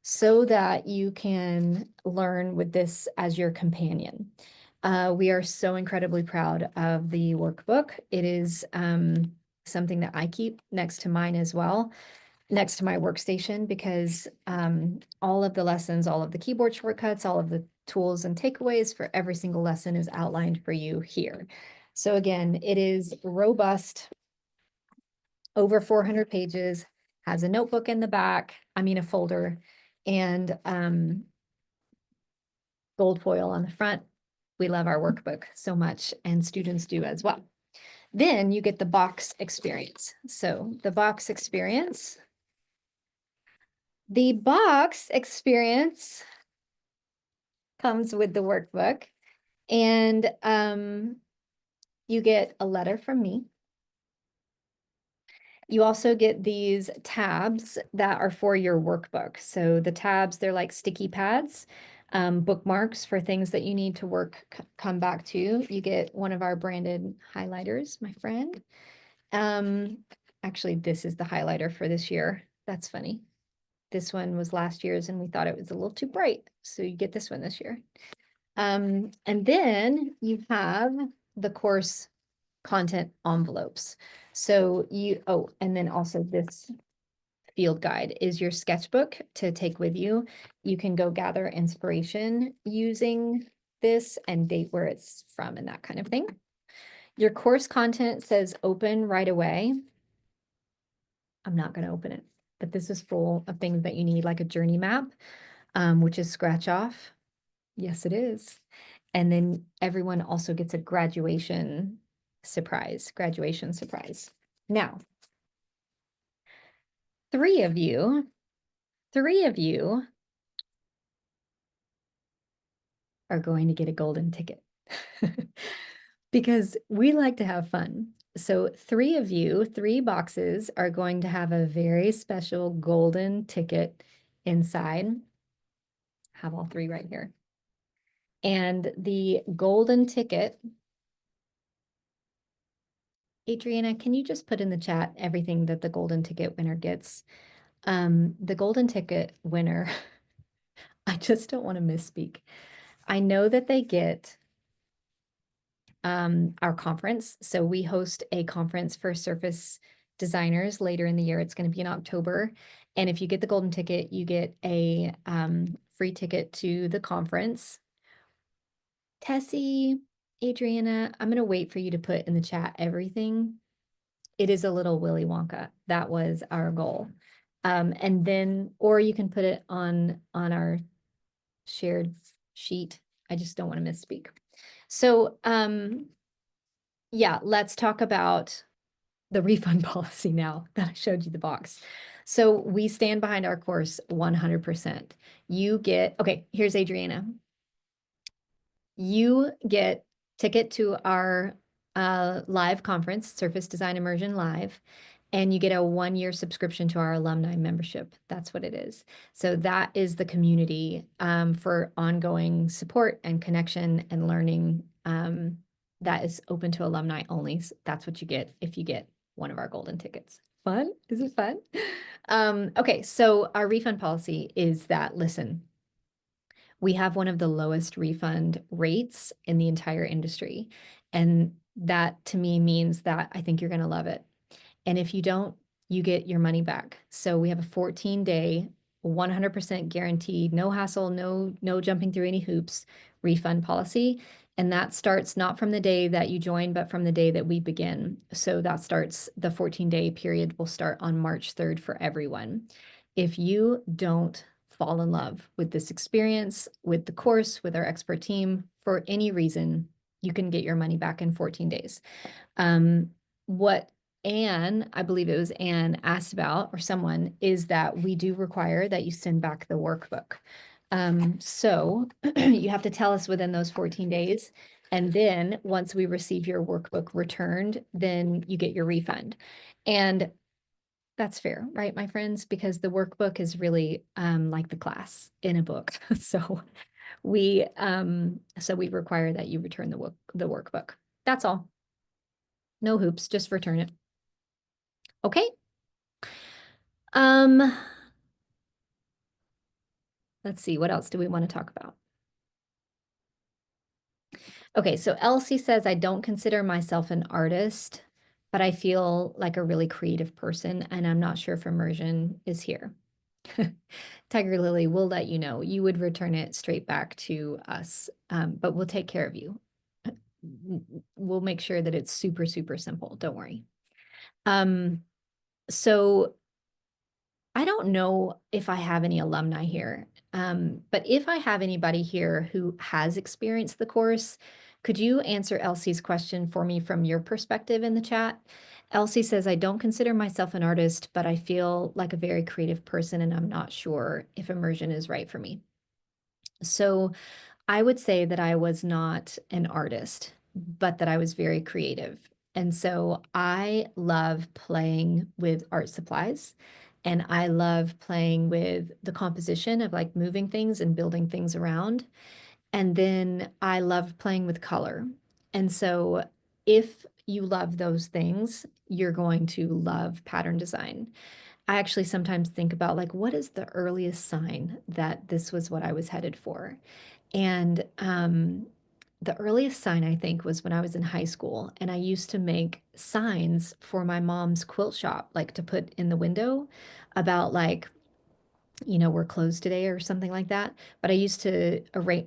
Speaker 1: so that you can learn with this as your companion. We are so incredibly proud of the workbook. It is something that I keep next to mine as well, next to my workstation, because all of the lessons, all of the keyboard shortcuts, all of the tools and takeaways for every single lesson is outlined for you here. So again, it is robust, over 400 pages, has a notebook in the back, a folder, and gold foil on the front. We love our workbook so much, and students do as well. Then you get the box experience. So the box experience comes with the workbook, and you get a letter from me. You also get these tabs that are for your workbook. So the tabs, they're like sticky pads, bookmarks for things that you need to come back to. You get one of our branded highlighters, my friend. Actually, this is the highlighter for this year. That's funny. This one was last year's and we thought it was a little too bright. So you get this one this year. And then you have the course content envelopes. So and then also this field guide is your sketchbook to take with you. You can go gather inspiration using this and date where it's from and that kind of thing. Your course content says open right away. I'm not going to open it, but this is full of things that you need, like a journey map, which is scratch off. Yes, it is. And then everyone also gets a graduation surprise. Now, three of you are going to get a golden ticket because we like to have fun. So three of you, three boxes are going to have a very special golden ticket inside. Have all three right here. And the golden ticket, Adriana, can you just put in the chat everything that the golden ticket winner gets? The golden ticket winner, I just don't want to misspeak. I know that they get our conference. So we host a conference for surface designers later in the year. It's going to be in October. And if you get the golden ticket, you get a free ticket to the conference. Tessie, Adriana, I'm going to wait for you to put in the chat everything. It is a little Willy Wonka. That was our goal. And then, or you can put it on our shared sheet. I just don't want to misspeak. So, yeah, let's talk about the refund policy now that I showed you the box. So we stand behind our course 100%. You get, okay, here's Adriana. You get ticket to our live conference, Surface Design Immersion Live, and you get a 1-year subscription to our alumni membership. That's what it is. So that is the community for ongoing support and connection and learning that is open to alumni only. So that's what you get if you get one of our golden tickets. Fun? Is it fun? Okay, so our refund policy is that, listen, we have one of the lowest refund rates in the entire industry. And that to me means that I think you're going to love it. And if you don't, you get your money back. So we have a 14-day, 100% guaranteed, no hassle, no jumping through any hoops refund policy. And that starts not from the day that you join, but from the day that we begin. So that starts, the 14-day period will start on March 3rd for everyone. If you don't fall in love with this experience, with the course, with our expert team, for any reason, you can get your money back in 14 days. What Anne, I believe it was Anne, asked about, or someone, is that we do require that you send back the workbook. So you have to tell us within those 14 days. And then once we receive your workbook returned, then you get your refund. And that's fair, right, my friends? Because the workbook is really like the class in a book. So we require that you return the workbook. That's all. No hoops, just return it. Okay. Let's see, what else do we want to talk about? Okay, so Elsie says, I don't consider myself an artist, but I feel like a really creative person, and I'm not sure if immersion is here. Tiger Lily, we'll let you know. You would return it straight back to us, but we'll take care of you. We'll make sure that it's super, super simple. Don't worry. So I don't know if I have any alumni here, but if I have anybody here who has experienced the course, could you answer Elsie's question for me from your perspective in the chat? Elsie says, I don't consider myself an artist, but I feel like a very creative person, and I'm not sure if immersion is right for me. So I would say that I was not an artist, but that I was very creative. And so I love playing with art supplies, and I love playing with the composition of like moving things and building things around. And then I love playing with color. And so if you love those things, you're going to love pattern design. I actually sometimes think about like, what is the earliest sign that this was what I was headed for? And the earliest sign I think was when I was in high school, and I used to make signs for my mom's quilt shop, like to put in the window about like, we're closed today or something like that. But I used to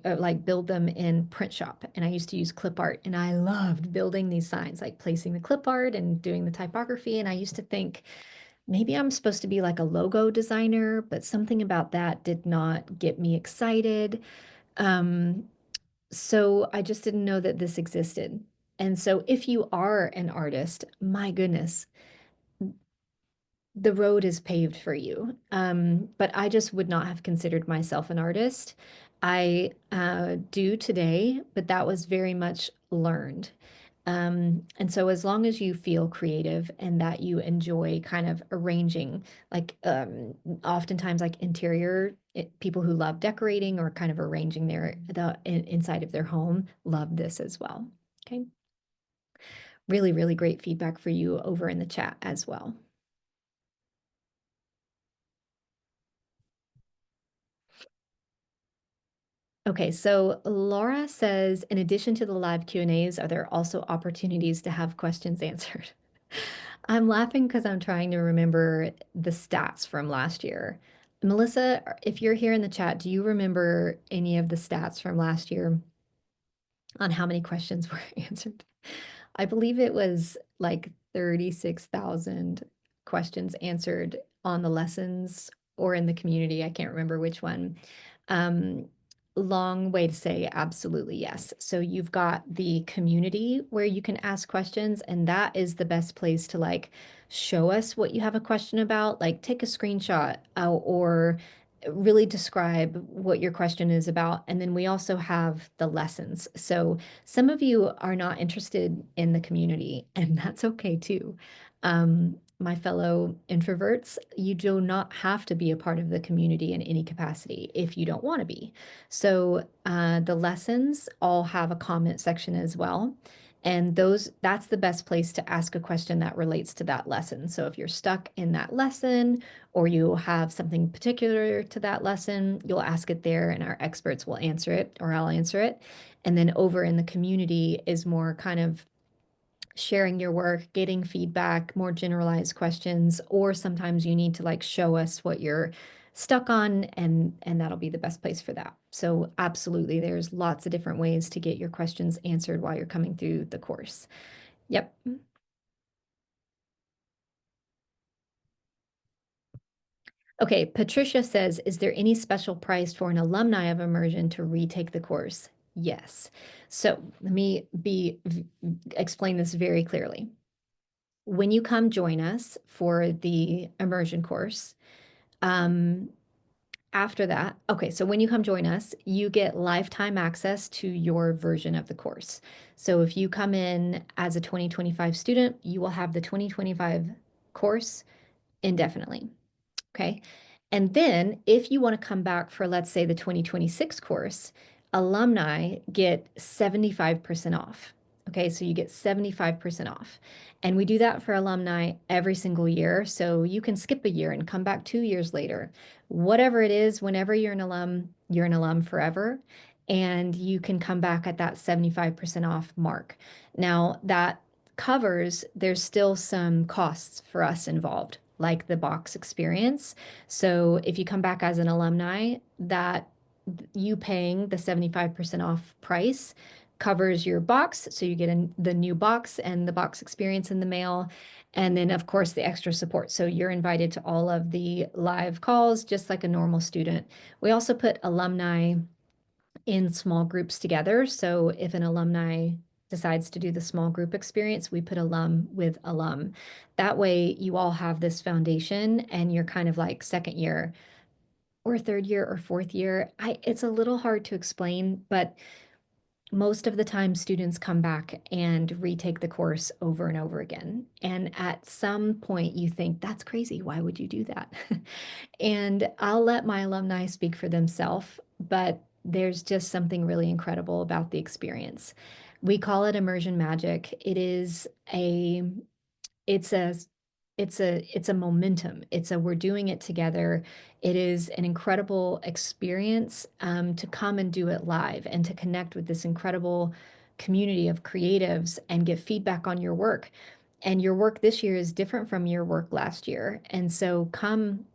Speaker 1: like build them in print shop, and I used to use clip art, and I loved building these signs, like placing the clip art and doing the typography. And I used to think, maybe I'm supposed to be like a logo designer, but something about that did not get me excited. Um, so I just didn't know that this existed. And so if you are an artist, my goodness, the road is paved for you. But I just would not have considered myself an artist. I do today, but that was very much learned. And so as long as you feel creative and that you enjoy kind of arranging, like oftentimes like people who love decorating or kind of arranging inside of their home love this as well. Okay. Really, really great feedback for you over in the chat as well. Okay, so Laura says, in addition to the live Q&As, are there also opportunities to have questions answered? I'm laughing because I'm trying to remember the stats from last year. Melissa, if you're here in the chat, do you remember any of the stats from last year on how many questions were answered? I believe it was like 36,000 questions answered on the lessons or in the community. I can't remember which one. Um, Long way to say absolutely yes. So you've got the community where you can ask questions, and that is the best place to like show us what you have a question about. Like take a screenshot or really describe what your question is about. And then we also have the lessons. So some of you are not interested in the community, and that's okay too. My fellow introverts, you do not have to be a part of the community in any capacity if you don't want to be. So the lessons all have a comment section as well. And that's the best place to ask a question that relates to that lesson. So if you're stuck in that lesson or you have something particular to that lesson, you'll ask it there and our experts will answer it or I'll answer it. And then over in the community is more kind of sharing your work, getting feedback, more generalized questions, or sometimes you need to like show us what you're stuck on and that'll be the best place for that. So absolutely, there's lots of different ways to get your questions answered while you're coming through the course. Yep. Okay, Patricia says, is there any special price for an alumni of immersion to retake the course? Yes. So let me explain this very clearly. When you come join us for the immersion course, um, after that, okay, so when you come join us, you get lifetime access to your version of the course. So if you come in as a 2025 student, you will have the 2025 course indefinitely. Okay. And then if you want to come back for, let's say, the 2026 course, alumni get 75% off. Okay. So you get 75% off. And we do that for alumni every single year. So you can skip a year and come back 2 years later. Whatever it is, whenever you're an alum forever. And you can come back at that 75% off mark. Now, that covers, there's still some costs for us involved, like the box experience. So if you come back as an alumni, that you paying the 75% off price covers your box. So you get the new box and the box experience in the mail. And then, of course, the extra support. So you're invited to all of the live calls, just like a normal student. We also put alumni in small groups together. So if an alumni decides to do the small group experience, we put alum with alum. That way you all have this foundation and you're kind of like second year or third year or fourth year. It's a little hard to explain, but most of the time students come back and retake the course over and over again. And at some point you think, that's crazy. Why would you do that? And I'll let my alumni speak for themselves, but there's just something really incredible about the experience. We call it immersion magic. It's a it's a momentum. We're doing it together. It is an incredible experience to come and do it live and to connect with this incredible community of creatives and get feedback on your work. And your work this year is different from your work last year. And so come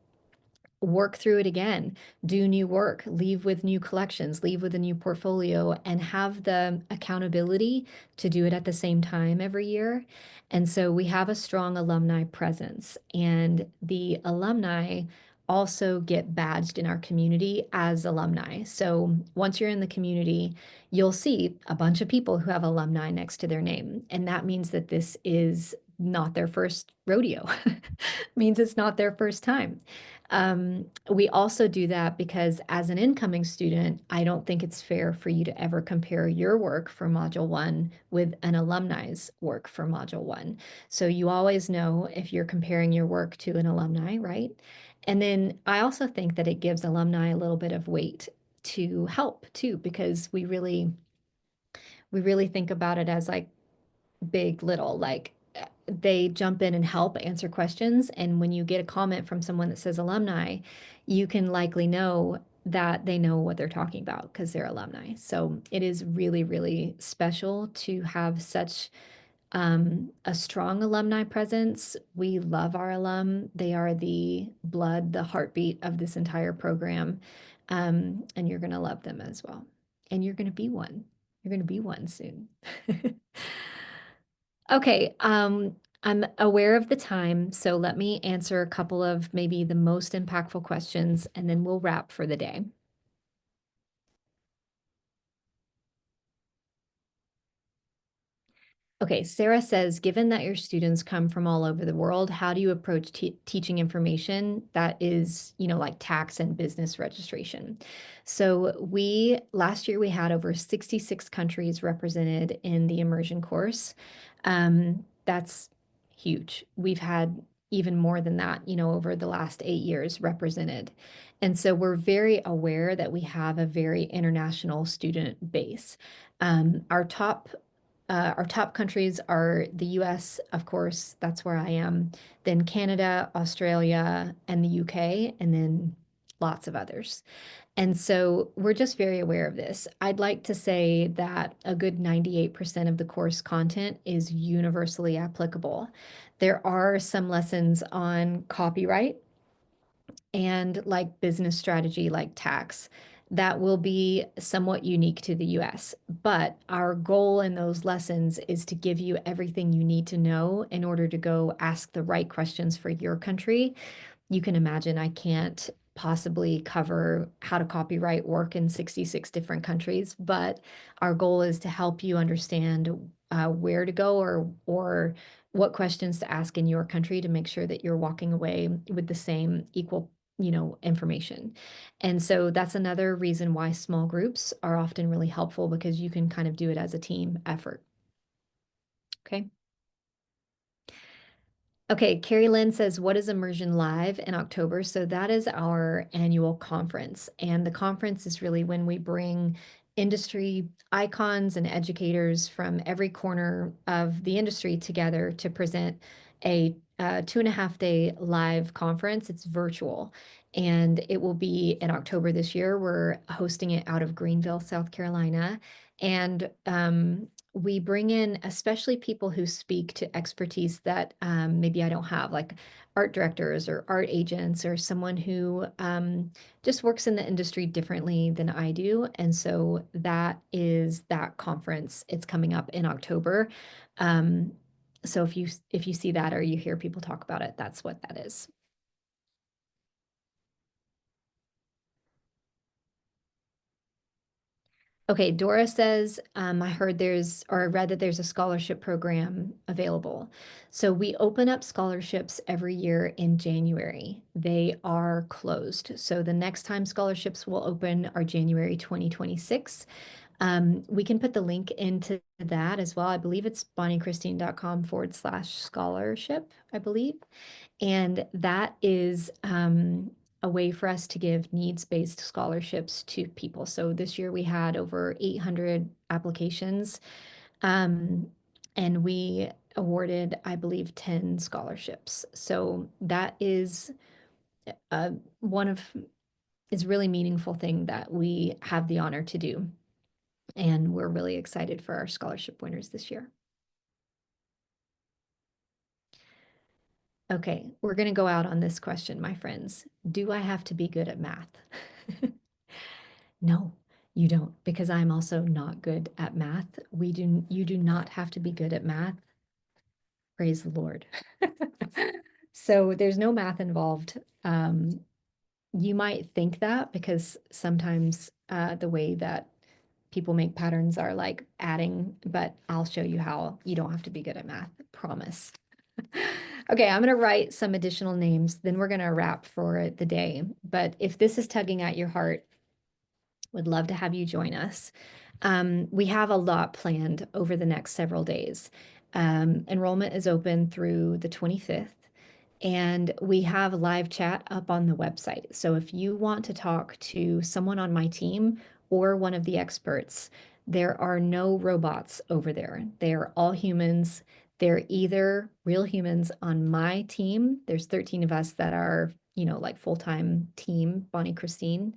Speaker 1: work through it again, do new work, leave with new collections, leave with a new portfolio, and have the accountability to do it at the same time every year. And so we have a strong alumni presence, and the alumni also get badged in our community as alumni. So once you're in the community, you'll see a bunch of people who have alumni next to their name. And that means that this is not their first rodeo, means it's not their first time. We also do that because as an incoming student, I don't think it's fair for you to ever compare your work for Module 1 with an alumni's work for Module 1. So you always know if you're comparing your work to an alumni, right? And then I also think that it gives alumni a little bit of weight to help too, because we really think about it as like big, little, like they jump in and help answer questions. And when you get a comment from someone that says alumni, you can likely know that they know what they're talking about because they're alumni. So it is really, really special to have such a strong alumni presence. We love our alum. They are the blood, the heartbeat of this entire program. And you're going to love them as well. And you're going to be one. You're going to be one soon. Okay, I'm aware of the time, so let me answer a couple of maybe the most impactful questions, and then we'll wrap for the day. Okay, Sarah says, given that your students come from all over the world, how do you approach teaching information that is, like tax and business registration? So last year we had over 66 countries represented in the immersion course. That's huge. We've had even more than that, over the last 8 years represented. And so we're very aware that we have a very international student base. Our top countries are the US, of course, that's where I am, then Canada, Australia, and the UK, and then lots of others. And so we're just very aware of this. I'd like to say that a good 98% of the course content is universally applicable. There are some lessons on copyright and like business strategy, like tax, that will be somewhat unique to the US. But our goal in those lessons is to give you everything you need to know in order to go ask the right questions for your country. You can imagine I can't possibly cover how to copyright work in 66 different countries, but our goal is to help you understand where to go or what questions to ask in your country to make sure that you're walking away with the same equal information. And so that's another reason why small groups are often really helpful because you can kind of do it as a team effort. Okay. Okay, Carrie Lynn says, what is Immersion Live in October? So that is our annual conference. And the conference is really when we bring industry icons and educators from every corner of the industry together to present a 2.5 day live conference. It's virtual. And it will be in October this year. We're hosting it out of Greenville, South Carolina. And we bring in especially people who speak to expertise that maybe I don't have, like art directors or art agents or someone who just works in the industry differently than I do. And so that is that conference. It's coming up in October. Um, so if you see that or you hear people talk about it, that's what that is. Okay, Dora says, I heard or read that there's a scholarship program available. So we open up scholarships every year in January. They are closed. So the next time scholarships will open are January 2026. We can put the link into that as well. I believe it's bonniechristine.com/scholarship, I believe. And that is a way for us to give needs-based scholarships to people. So this year we had over 800 applications, um, and we awarded, I believe, 10 scholarships. So that is one of is really meaningful thing that we have the honor to do. And we're really excited for our scholarship winners this year. Okay, we're going to go out on this question, my friends. Do I have to be good at math? No, you don't, because I'm also not good at math. You do not have to be good at math. Praise the Lord. So there's no math involved. You might think that because sometimes the way that people make patterns are like adding, but I'll show you how you don't have to be good at math, promise. Okay, I'm going to write some additional names, then we're going to wrap for the day. But if this is tugging at your heart, would love to have you join us. We have a lot planned over the next several days. Enrollment is open through the 25th. And we have live chat up on the website. So if you want to talk to someone on my team or one of the experts, there are no robots over there. They're all humans. They're either real humans on my team. There's 13 of us that are, like full-time team, Bonnie, Christine.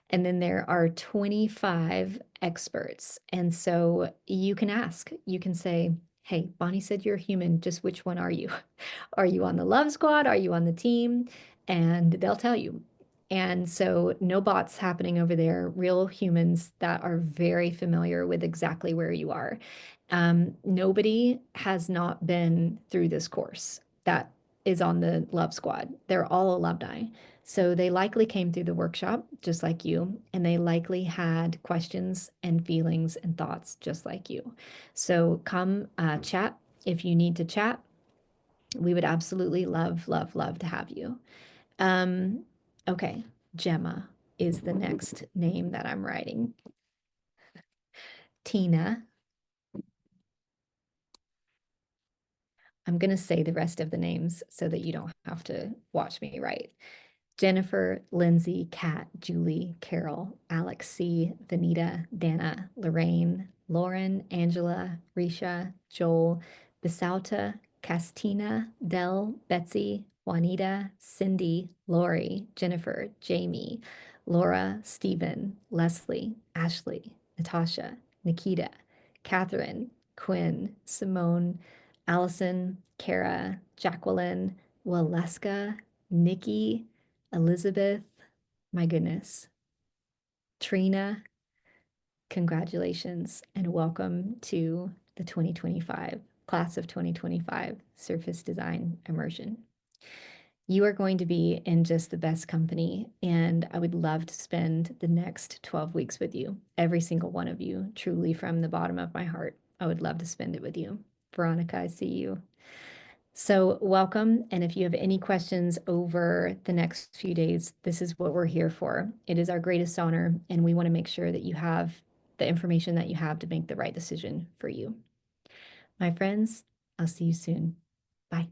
Speaker 1: And then there are 25 experts. And so you can ask, you can say, hey, Bonnie said you're human. Just which one are you? Are you on the love squad? Are you on the team? And they'll tell you. And so, no bots happening over there, real humans that are very familiar with exactly where you are. Nobody has not been through this course that is on the love squad. They're all alumni. So, they likely came through the workshop just like you, and they likely had questions and feelings and thoughts just like you. So, come chat if you need to chat. We would absolutely love, love, love to have you. Um, okay, Gemma is the next name that I'm writing. Tina. I'm going to say the rest of the names so that you don't have to watch me write. Jennifer, Lindsay, Kat, Julie, Carol, Alex C., Vanita, Dana, Lorraine, Lauren, Angela, Risha, Joel, Bisauta, Castina, Dell, Betsy, Juanita, Cindy, Lori, Jennifer, Jamie, Laura, Stephen, Leslie, Ashley, Natasha, Nikita, Catherine, Quinn, Simone, Allison, Kara, Jacqueline, Waleska, Nikki, Elizabeth, my goodness, Trina, congratulations and welcome to the 2025 class of 2025 Surface Design Immersion. You are going to be in just the best company, and I would love to spend the next 12 weeks with you, every single one of you, truly from the bottom of my heart. I would love to spend it with you. Veronica, I see you. So welcome. And if you have any questions over the next few days, this is what we're here for. It is our greatest honor, and we want to make sure that you have the information that you have to make the right decision for you. My friends, I'll see you soon. Bye.